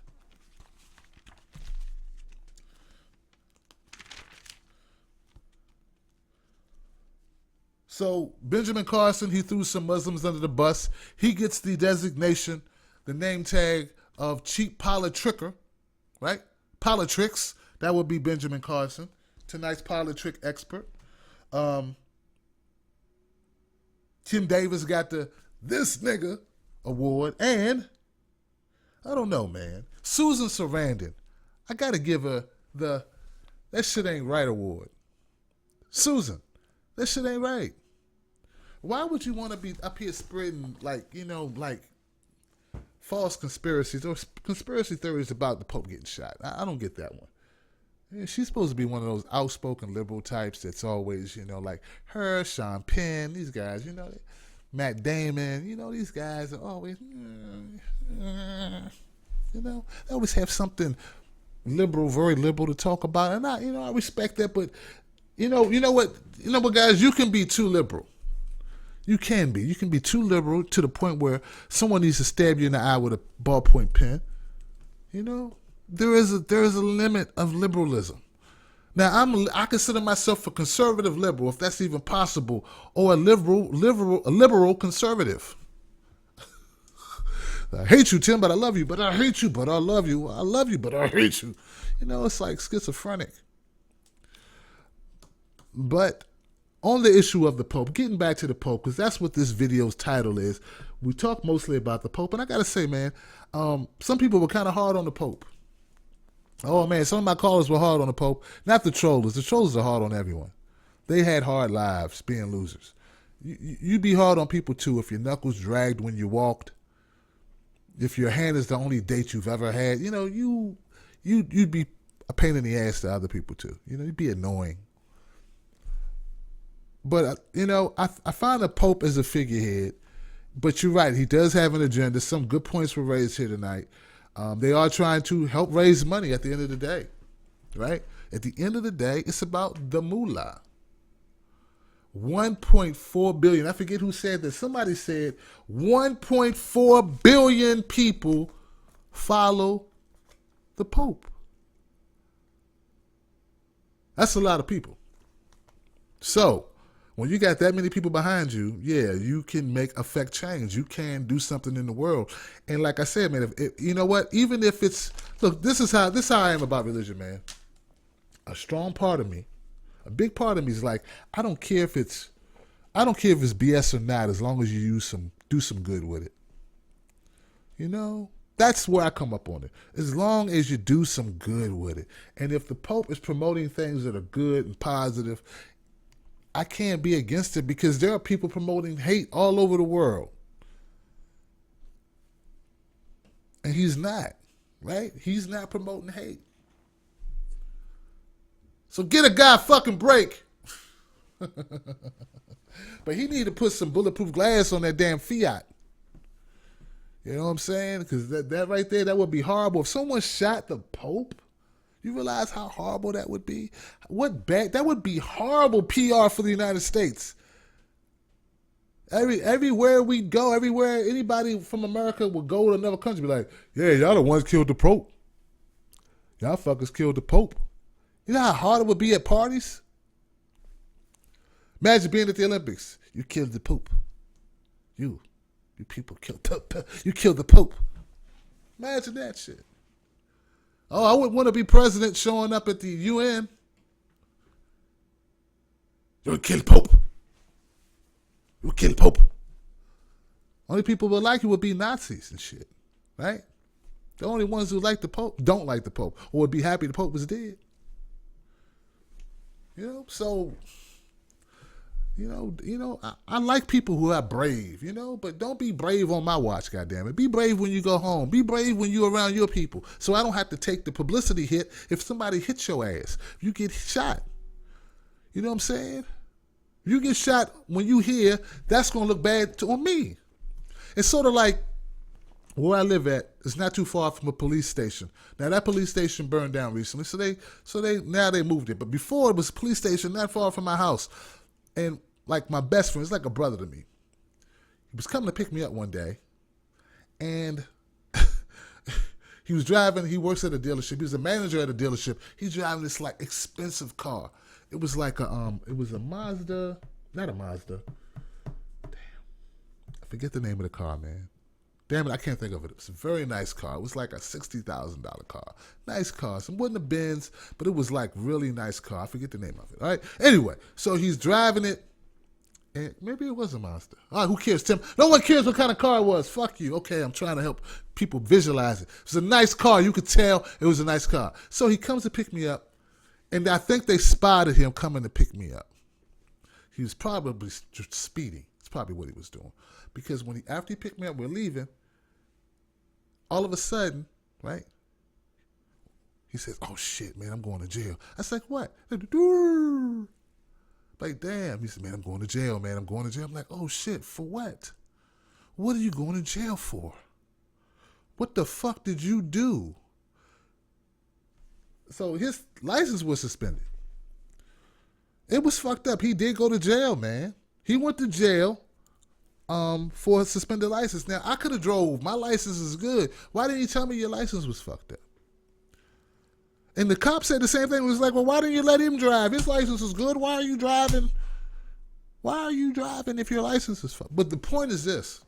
So Benjamin Carson, he threw some Muslims under the bus. He gets the designation, the name tag of cheap politricker, right? Politricks. That would be Benjamin Carson, tonight's politrick expert. Tim Davis got the This Nigga Award. And, I don't know, man, Susan Sarandon, I got to give her the That Shit Ain't Right Award. Susan, that shit ain't right. Why would you want to be up here spreading, like false conspiracies or conspiracy theories about the Pope getting shot? I don't get that one. Yeah, she's supposed to be one of those outspoken liberal types that's always, like her, Sean Penn, these guys, Matt Damon, these guys are always, they always have something liberal, very liberal to talk about. And I respect that, but you know what, guys, you can be too liberal. You can be too liberal to the point where someone needs to stab you in the eye with a ballpoint pen. There is a limit of liberalism. Now I consider myself a conservative liberal, if that's even possible, or a liberal conservative. I hate you, Tim, but I love you. But I hate you, but I love you. I love you, but I hate you. It's like schizophrenic. But on the issue of the Pope, getting back to the Pope, because that's what this video's title is. We talk mostly about the Pope, and I gotta say, man, some people were kind of hard on the Pope. Oh man, some of my callers were hard on the Pope. Not the trollers. The trollers are hard on everyone. They had hard lives, being losers. You be hard on people too if your knuckles dragged when you walked. If your hand is the only date you've ever had, you'd be a pain in the ass to other people too. You'd be annoying. But, I find the Pope as a figurehead, but you're right, he does have an agenda. Some good points were raised here tonight. They are trying to help raise money at the end of the day, right? At the end of the day, it's about the moolah. 1.4 billion. I forget who said this. Somebody said 1.4 billion people follow the Pope. That's a lot of people. So, when you got that many people behind you, yeah, you can affect change. You can do something in the world. And like I said, man, if you know what? Even if it's, look, this is how I am about religion, man. A strong part of me, a big part of me is like, I don't care if it's BS or not, as long as you do some good with it. That's where I come up on it. As long as you do some good with it. And if the Pope is promoting things that are good and positive, I can't be against it because there are people promoting hate all over the world. And he's not, right? He's not promoting hate. So get a guy fucking break. But he need to put some bulletproof glass on that damn Fiat. You know what I'm saying? Because that right there, that would be horrible. If someone shot the Pope, you realize how horrible that would be? That would be horrible PR for the United States. Everywhere we go, everywhere anybody from America would go to another country, be like, yeah, y'all the ones killed the Pope. Y'all fuckers killed the Pope. You know how hard it would be at parties? Imagine being at the Olympics. You killed the Pope. You people killed the Pope. Imagine that shit. Oh, I wouldn't want to be president showing up at the UN. You would kill the Pope. You would kill the Pope. Only people who would like you would be Nazis and shit, right? The only ones who like the Pope don't like the Pope or would be happy the Pope was dead. You know, so... You know, I like people who are brave, you know, but don't be brave on my watch, goddammit. Be brave when you go home. Be brave when you're around your people. So I don't have to take the publicity hit if somebody hits your ass. You get shot. You know what I'm saying? You get shot when you hear, that's going to look bad on me. It's sort of like where I live at. It's not too far from a police station. Now that police station burned down recently, so they now they moved it. But before it was a police station not far from my house. And like my best friend, he's like a brother to me. He was coming to pick me up one day, and he was driving. He works at a dealership. He was a manager at a dealership. He's driving this like expensive car. It was like it was a Mazda, not a Mazda. Damn, I forget the name of the car, man. Damn it, I can't think of it. It was a very nice car. It was like a $60,000 car. Nice car. It wasn't a Benz, but it was like really nice car. I forget the name of it. All right. Anyway, so he's driving it, and maybe it was a Mazda. All right, who cares, Tim? No one cares what kind of car it was. Fuck you. Okay, I'm trying to help people visualize it. It was a nice car. You could tell it was a nice car. So he comes to pick me up, and I think they spotted him coming to pick me up. He was probably speeding. That's probably what he was doing. Because after he picked me up, we're leaving. All of a sudden, right? He says, "Oh shit, man, I'm going to jail." I was like, "What?" Like, damn. He said, "Man, I'm going to jail, man. I'm going to jail." I'm like, "Oh shit, for what? What are you going to jail for? What the fuck did you do?" So his license was suspended. It was fucked up. He did go to jail, man. He went to jail. For a suspended license. Now, I could have drove. My license is good. Why didn't you tell me your license was fucked up? And the cop said the same thing. It was like, well, why didn't you let him drive? His license is good. Why are you driving? Why are you driving if your license is fucked? But the point is this.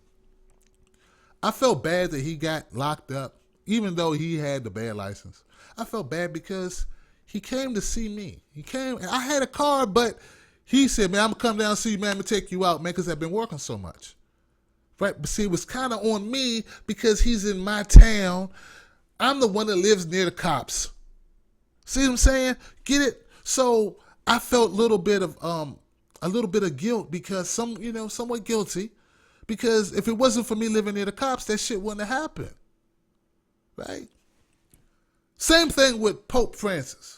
I felt bad that he got locked up, even though he had the bad license. I felt bad because he came to see me. He came, and I had a car, but he said, "Man, I'm going to come down and see you, man. I'm going to take you out, man, because I've been working so much." Right? But see, it was kind of on me because he's in my town. I'm the one that lives near the cops. See what I'm saying? Get it? So I felt a little bit of guilt because somewhat guilty. Because if it wasn't for me living near the cops, that shit wouldn't have happened. Right? Same thing with Pope Francis.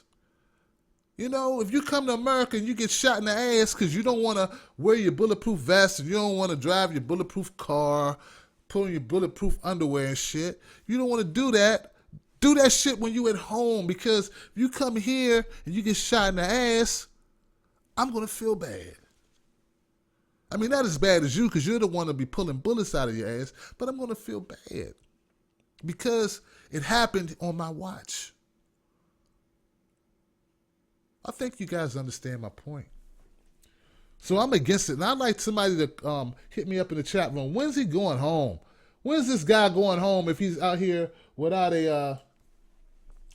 You know, if you come to America and you get shot in the ass because you don't want to wear your bulletproof vest and you don't want to drive your bulletproof car, put on your bulletproof underwear and shit, you don't want to do that. Do that shit when you at home, because if you come here and you get shot in the ass, I'm going to feel bad. I mean, not as bad as you because you're the one to be pulling bullets out of your ass, but I'm going to feel bad because it happened on my watch. I think you guys understand my point. So I'm against it. And I'd like somebody to hit me up in the chat room. When's he going home? When's this guy going home if he's out here without a...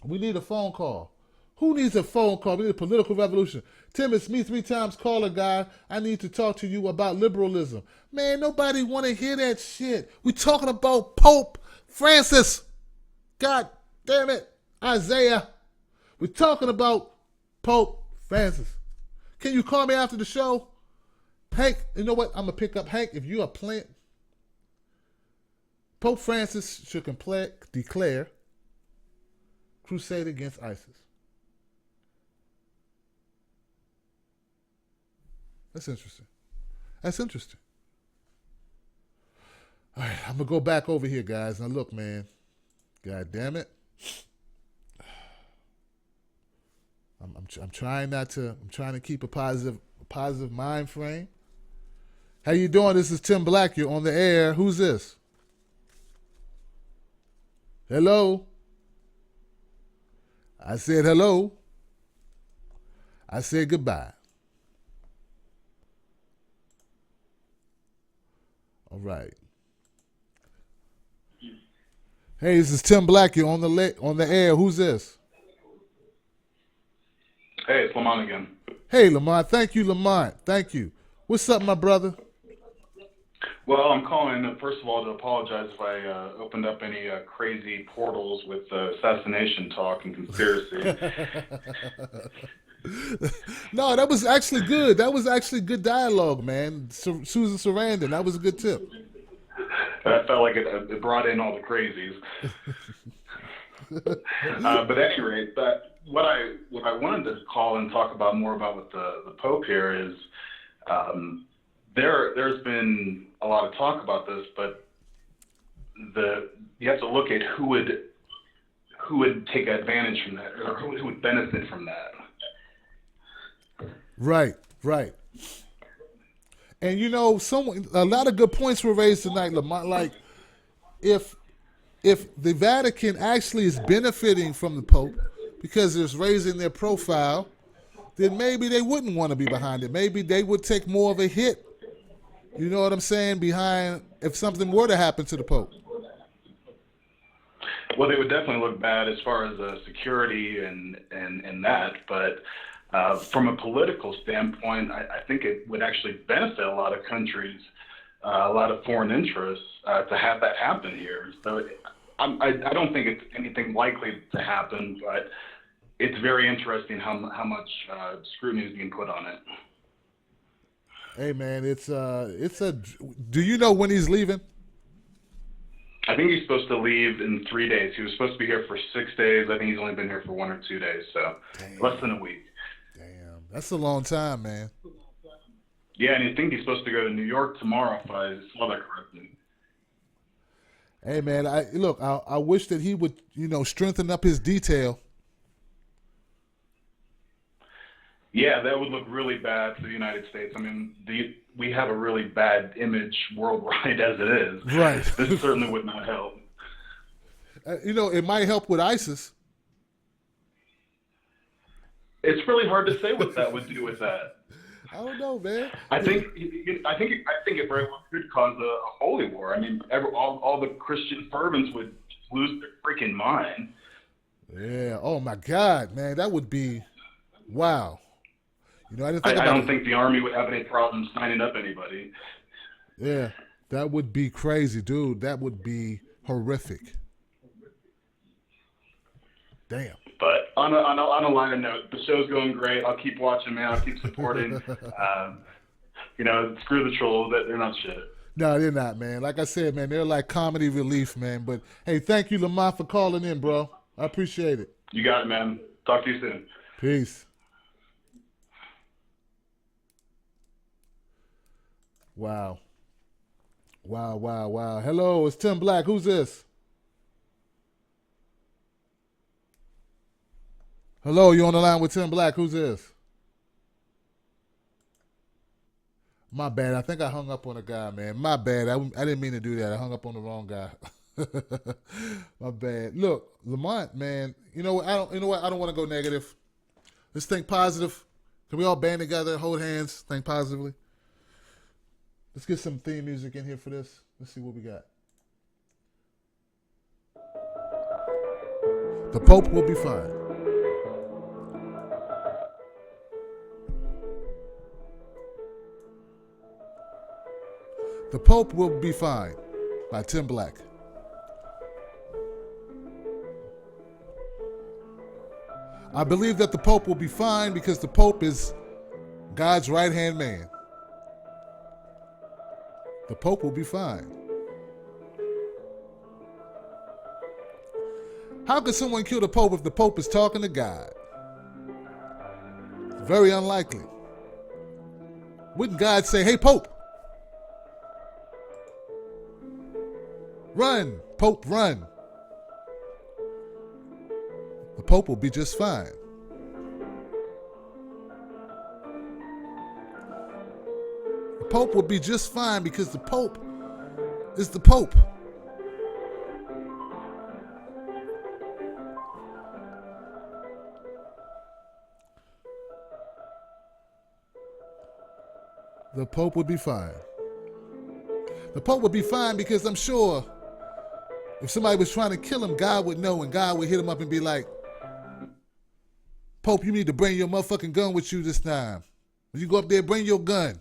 we need a phone call. Who needs a phone call? We need a political revolution. Tim, it's me 3 times caller guy. I need to talk to you about liberalism. Man, nobody want to hear that shit. We talking about Pope Francis. God damn it. Isaiah. We're talking about Pope Francis. Can you call me after the show? Hank, you know what? I'm going to pick up. Hank, if you are playing, Pope Francis should declare crusade against ISIS. That's interesting. That's interesting. All right, I'm going to go back over here, guys. Now, look, man. God damn it. I'm trying not to. I'm trying to keep a positive mind frame. How you doing? This is Tim Black. You're on the air. Who's this? Hello. I said hello. I said goodbye. All right. Hey, this is Tim Black. You're on the air. Who's this? Hey, it's Lamont again. Hey, Lamont. Thank you, Lamont. Thank you. What's up, my brother? Well, I'm calling, first of all, to apologize if I opened up any crazy portals with assassination talk and conspiracy. No, that was actually good. That was actually good dialogue, man. Susan Sarandon, that was a good tip. I felt like it brought in all the crazies. But at any rate, what I wanted to call and talk about more about with the Pope here is there's been a lot of talk about this, but you have to look at who would take advantage from that, or who would benefit from that. Right. And you know, a lot of good points were raised tonight, Lamont. Like, if the Vatican actually is benefiting from the Pope because it's raising their profile, then maybe they wouldn't want to be behind it. Maybe they would take more of a hit. You know what I'm saying? Behind, if something were to happen to the Pope. Well, they would definitely look bad as far as security and that, but from a political standpoint, I think it would actually benefit a lot of countries, a lot of foreign interests to have that happen here. So I don't think it's anything likely to happen, but it's very interesting how much scrutiny is being put on it. Hey man, do you know when he's leaving? I think he's supposed to leave in 3 days. He was supposed to be here for 6 days. I think he's only been here for 1 or 2 days, so less than a week. Damn, that's a long time, man. Yeah, and I think he's supposed to go to New York tomorrow, if I saw that correctly. Hey man, I wish that he would, strengthen up his detail. Yeah, that would look really bad for the United States. I mean, we have a really bad image worldwide as it is. Right. This certainly would not help. It might help with ISIS. It's really hard to say what that would do with that. I don't know, man. I think it very well could cause a holy war. I mean, all the Christian fervents would lose their freaking mind. Yeah. Oh my God, man, that would be wow. I don't think the army would have any problem signing up anybody. Yeah, that would be crazy, dude. That would be horrific. Damn. But on a lighter note, the show's going great. I'll keep watching, man. I'll keep supporting. Screw the trolls. They're not shit. No, they're not, man. Like I said, man, they're like comedy relief, man. But hey, thank you, Lamont, for calling in, bro. I appreciate it. You got it, man. Talk to you soon. Peace. Wow. Hello, it's Tim Black. Who's this? Hello, you on the line with Tim Black. Who's this? My bad. I think I hung up on a guy, man. My bad. I didn't mean to do that. I hung up on the wrong guy. My bad. Look, Lamont, man. I don't want to go negative. Let's think positive. Can we all band together, hold hands, think positively? Let's get some theme music in here for this. Let's see what we got. The Pope will be fine. The Pope will be fine by Tim Black. I believe that the Pope will be fine because the Pope is God's right-hand man. The Pope will be fine. How could someone kill the Pope if the Pope is talking to God? It's very unlikely. Wouldn't God say, hey, Pope, run, Pope, run? The Pope will be just fine. The Pope will be just fine because the Pope is the Pope. The Pope would be fine. The Pope would be fine because I'm sure if somebody was trying to kill him, God would know, and God would hit him up and be like, Pope, you need to bring your motherfucking gun with you this time. When you go up there, bring your gun.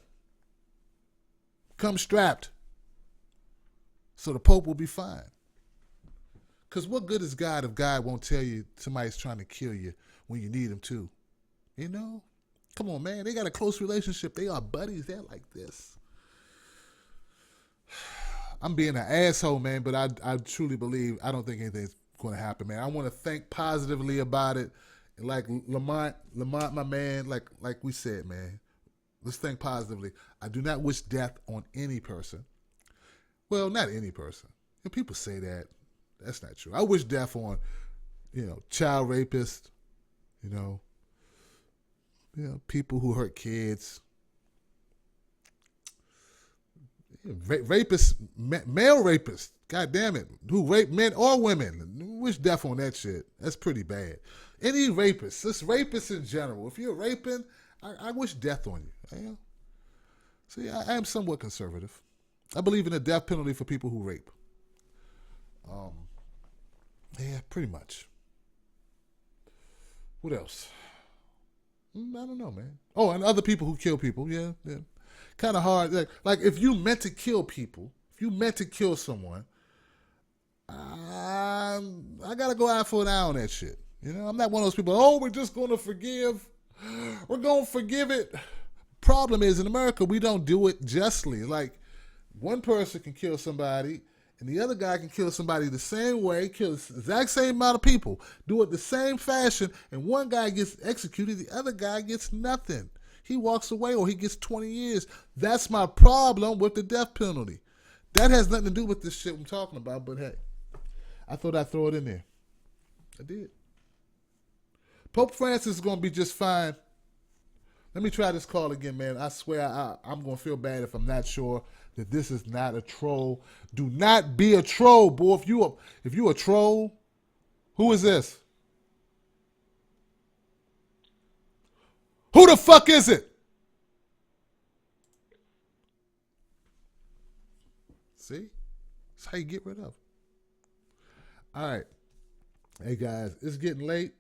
Come strapped. So the Pope will be fine. Because what good is God if God won't tell you somebody's trying to kill you when you need him to? You know? Come on, man. They got a close relationship. They are buddies. They're like this. I'm being an asshole, man, but I truly believe I don't think anything's going to happen, man. I want to think positively about it. Like Lamont, my man, like we said, man, let's think positively. I do not wish death on any person. Well, not any person. And people say that. That's not true. I wish death on, child rapists, people who hurt kids, rapists, male rapists, god damn it, who rape men or women. Wish death on that shit. That's pretty bad. Any rapists, just rapists in general. If you're raping, I wish death on you. See, I am somewhat conservative. I believe in the death penalty for people who rape. Yeah, pretty much. What else? I don't know, man. Oh, and other people who kill people. Yeah. Kind of hard. Like if you meant to kill people, if you meant to kill someone, I gotta go out for an eye on that shit. I'm not one of those people. Oh, we're just gonna forgive. We're gonna forgive it. Problem is, in America, we don't do it justly. Like one person can kill somebody, and the other guy can kill somebody the same way, kill the exact same amount of people, do it the same fashion, and one guy gets executed, the other guy gets nothing. He walks away or he gets 20 years. That's my problem with the death penalty. That has nothing to do with this shit I'm talking about, but hey, I thought I'd throw it in there. I did. Pope Francis is going to be just fine. Let me try this call again, man. I swear I'm going to feel bad if I'm not sure that this is not a troll. Do not be a troll, boy. If you a troll, who is this? Who the fuck is it? See? That's how you get rid of. All right. Hey, guys, it's getting late.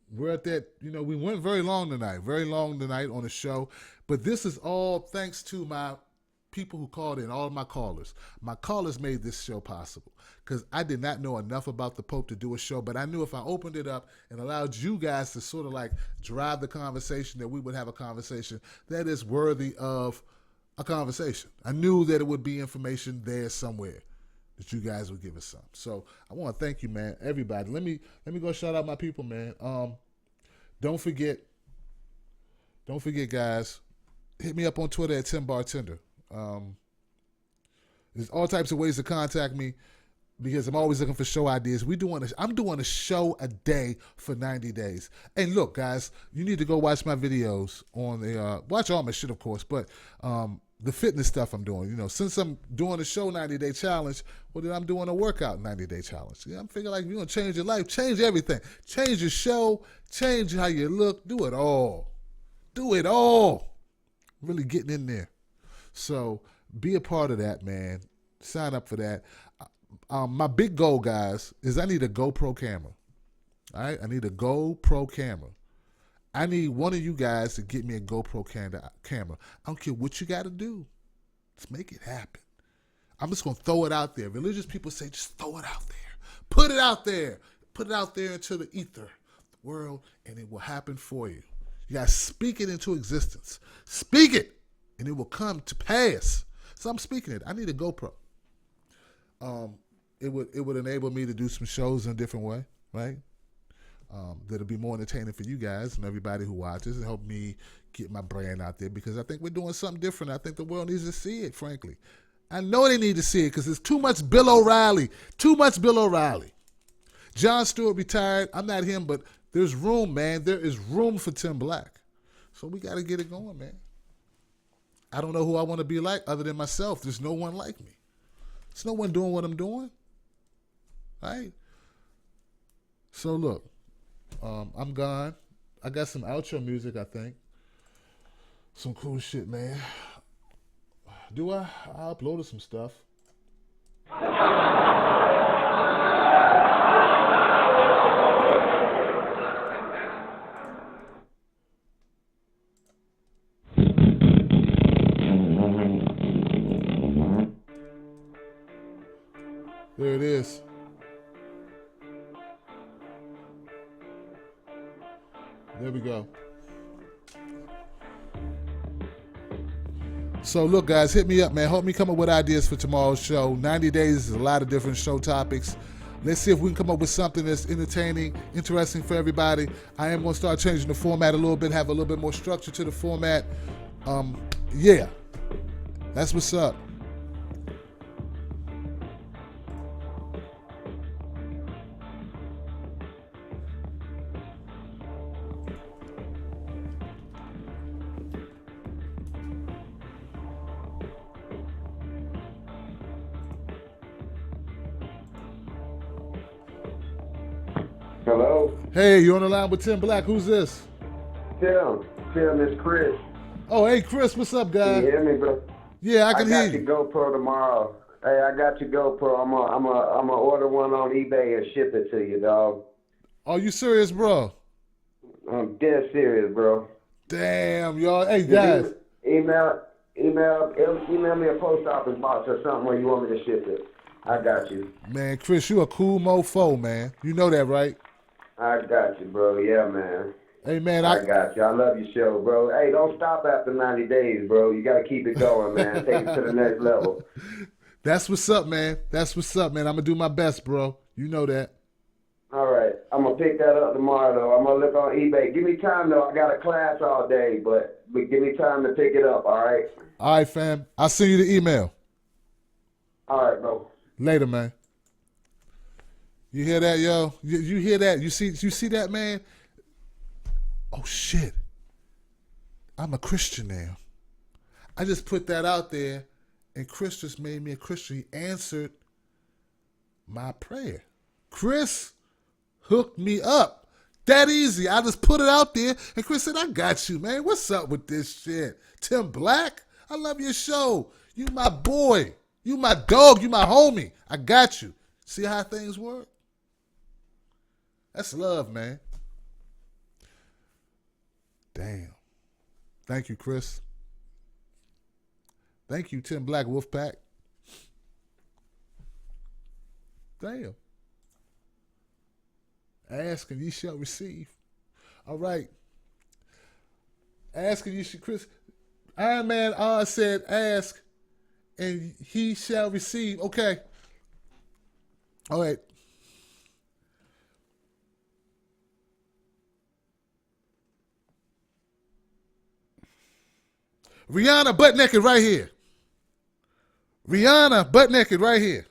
We're at that, we went very long tonight on the show. But this is all thanks to my people who called in, all of my callers. My callers made this show possible because I did not know enough about the Pope to do a show, but I knew if I opened it up and allowed you guys to sort of like drive the conversation, that we would have a conversation that is worthy of a conversation. I knew that it would be information there somewhere that you guys would give us some. So I want to thank you, man. Everybody. Let me go shout out my people, man. Don't forget, guys. Hit me up on Twitter at Tim Bartender. There's all types of ways to contact me because I'm always looking for show ideas. I'm doing a show a day for 90 days. And look, guys, you need to go watch my videos on the watch all my shit, of course, but the fitness stuff I'm doing. Since I'm doing a show 90-day challenge, well, then I'm doing a workout 90-day challenge. I'm figuring like, you're going to change your life, change everything. Change your show, change how you look, do it all. Do it all. Really getting in there. So be a part of that, man. Sign up for that. My big goal, guys, is I need a GoPro camera. All right? I need a GoPro camera. I need one of you guys to get me a GoPro camera. I don't care what you got to do. Let's make it happen. I'm just going to throw it out there. Religious people say just throw it out there. Put it out there. Put it out there into the ether, the world, and it will happen for you. You got to speak it into existence. Speak it, and it will come to pass. So I'm speaking it. I need a GoPro. It would enable me to do some shows in a different way, right? That'll be more entertaining for you guys and everybody who watches, and help me get my brand out there, because I think we're doing something different. I think the world needs to see it, frankly. I know they need to see it because there's too much Bill O'Reilly. Too much Bill O'Reilly. Jon Stewart retired. I'm not him, but there's room, man. There is room for Tim Black. So we got to get it going, man. I don't know who I want to be like other than myself. There's no one like me. There's no one doing what I'm doing. Right? So look, I'm gone. I got some outro music, I think. Some cool shit, man. Do I uploaded some stuff. There it is. There we go. So look, guys, hit me up, man. Help me come up with ideas for tomorrow's show. 90 days is a lot of different show topics. Let's see if we can come up with something that's entertaining, interesting for everybody. I am going to start changing the format a little bit, have a little bit more structure to the format. Yeah, that's what's up. Hello? Hey, you on the line with Tim Black. Who's this? Tim, it's Chris. Oh, hey, Chris, what's up, guy? Can you hear me, bro? Yeah, I can hear I got your GoPro tomorrow. Hey, I got your GoPro. I'm gonna order one on eBay and ship it to you, dog. Are you serious, bro? I'm dead serious, bro. Damn, y'all. Hey, guys. Email me a post office box or something where you want me to ship it. I got you. Man, Chris, you a cool mofo, man. You know that, right? I got you, bro. Yeah, man. Hey, man. I got you. I love your show, bro. Hey, don't stop after 90 days, bro. You got to keep it going, man. Take it to the next level. That's what's up, man. That's what's up, man. I'm going to do my best, bro. You know that. All right. I'm going to pick that up tomorrow, though. I'm going to look on eBay. Give me time, though. I got a class all day, but give me time to pick it up, all right? All right, fam. I'll send you the email. All right, bro. Later, man. You hear that, yo? You hear that? You see that, man? Oh, shit. I'm a Christian now. I just put that out there, and Chris just made me a Christian. He answered my prayer. Chris hooked me up. That easy. I just put it out there, and Chris said, I got you, man. What's up with this shit? Tim Black, I love your show. You my boy. You my dog. You my homie. I got you. See how things work? That's love, man. Damn. Thank you, Chris. Thank you, Tim Black Wolfpack. Damn. Ask and ye shall receive. All right. Ask and ye shall, Chris. Iron Man said, ask and he shall receive. Okay. All right. Rihanna butt naked right here. Rihanna butt naked right here.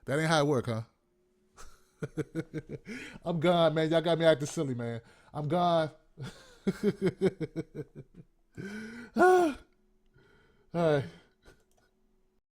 That ain't how it work, huh? I'm gone, man. Y'all got me acting silly, man. I'm gone. All right.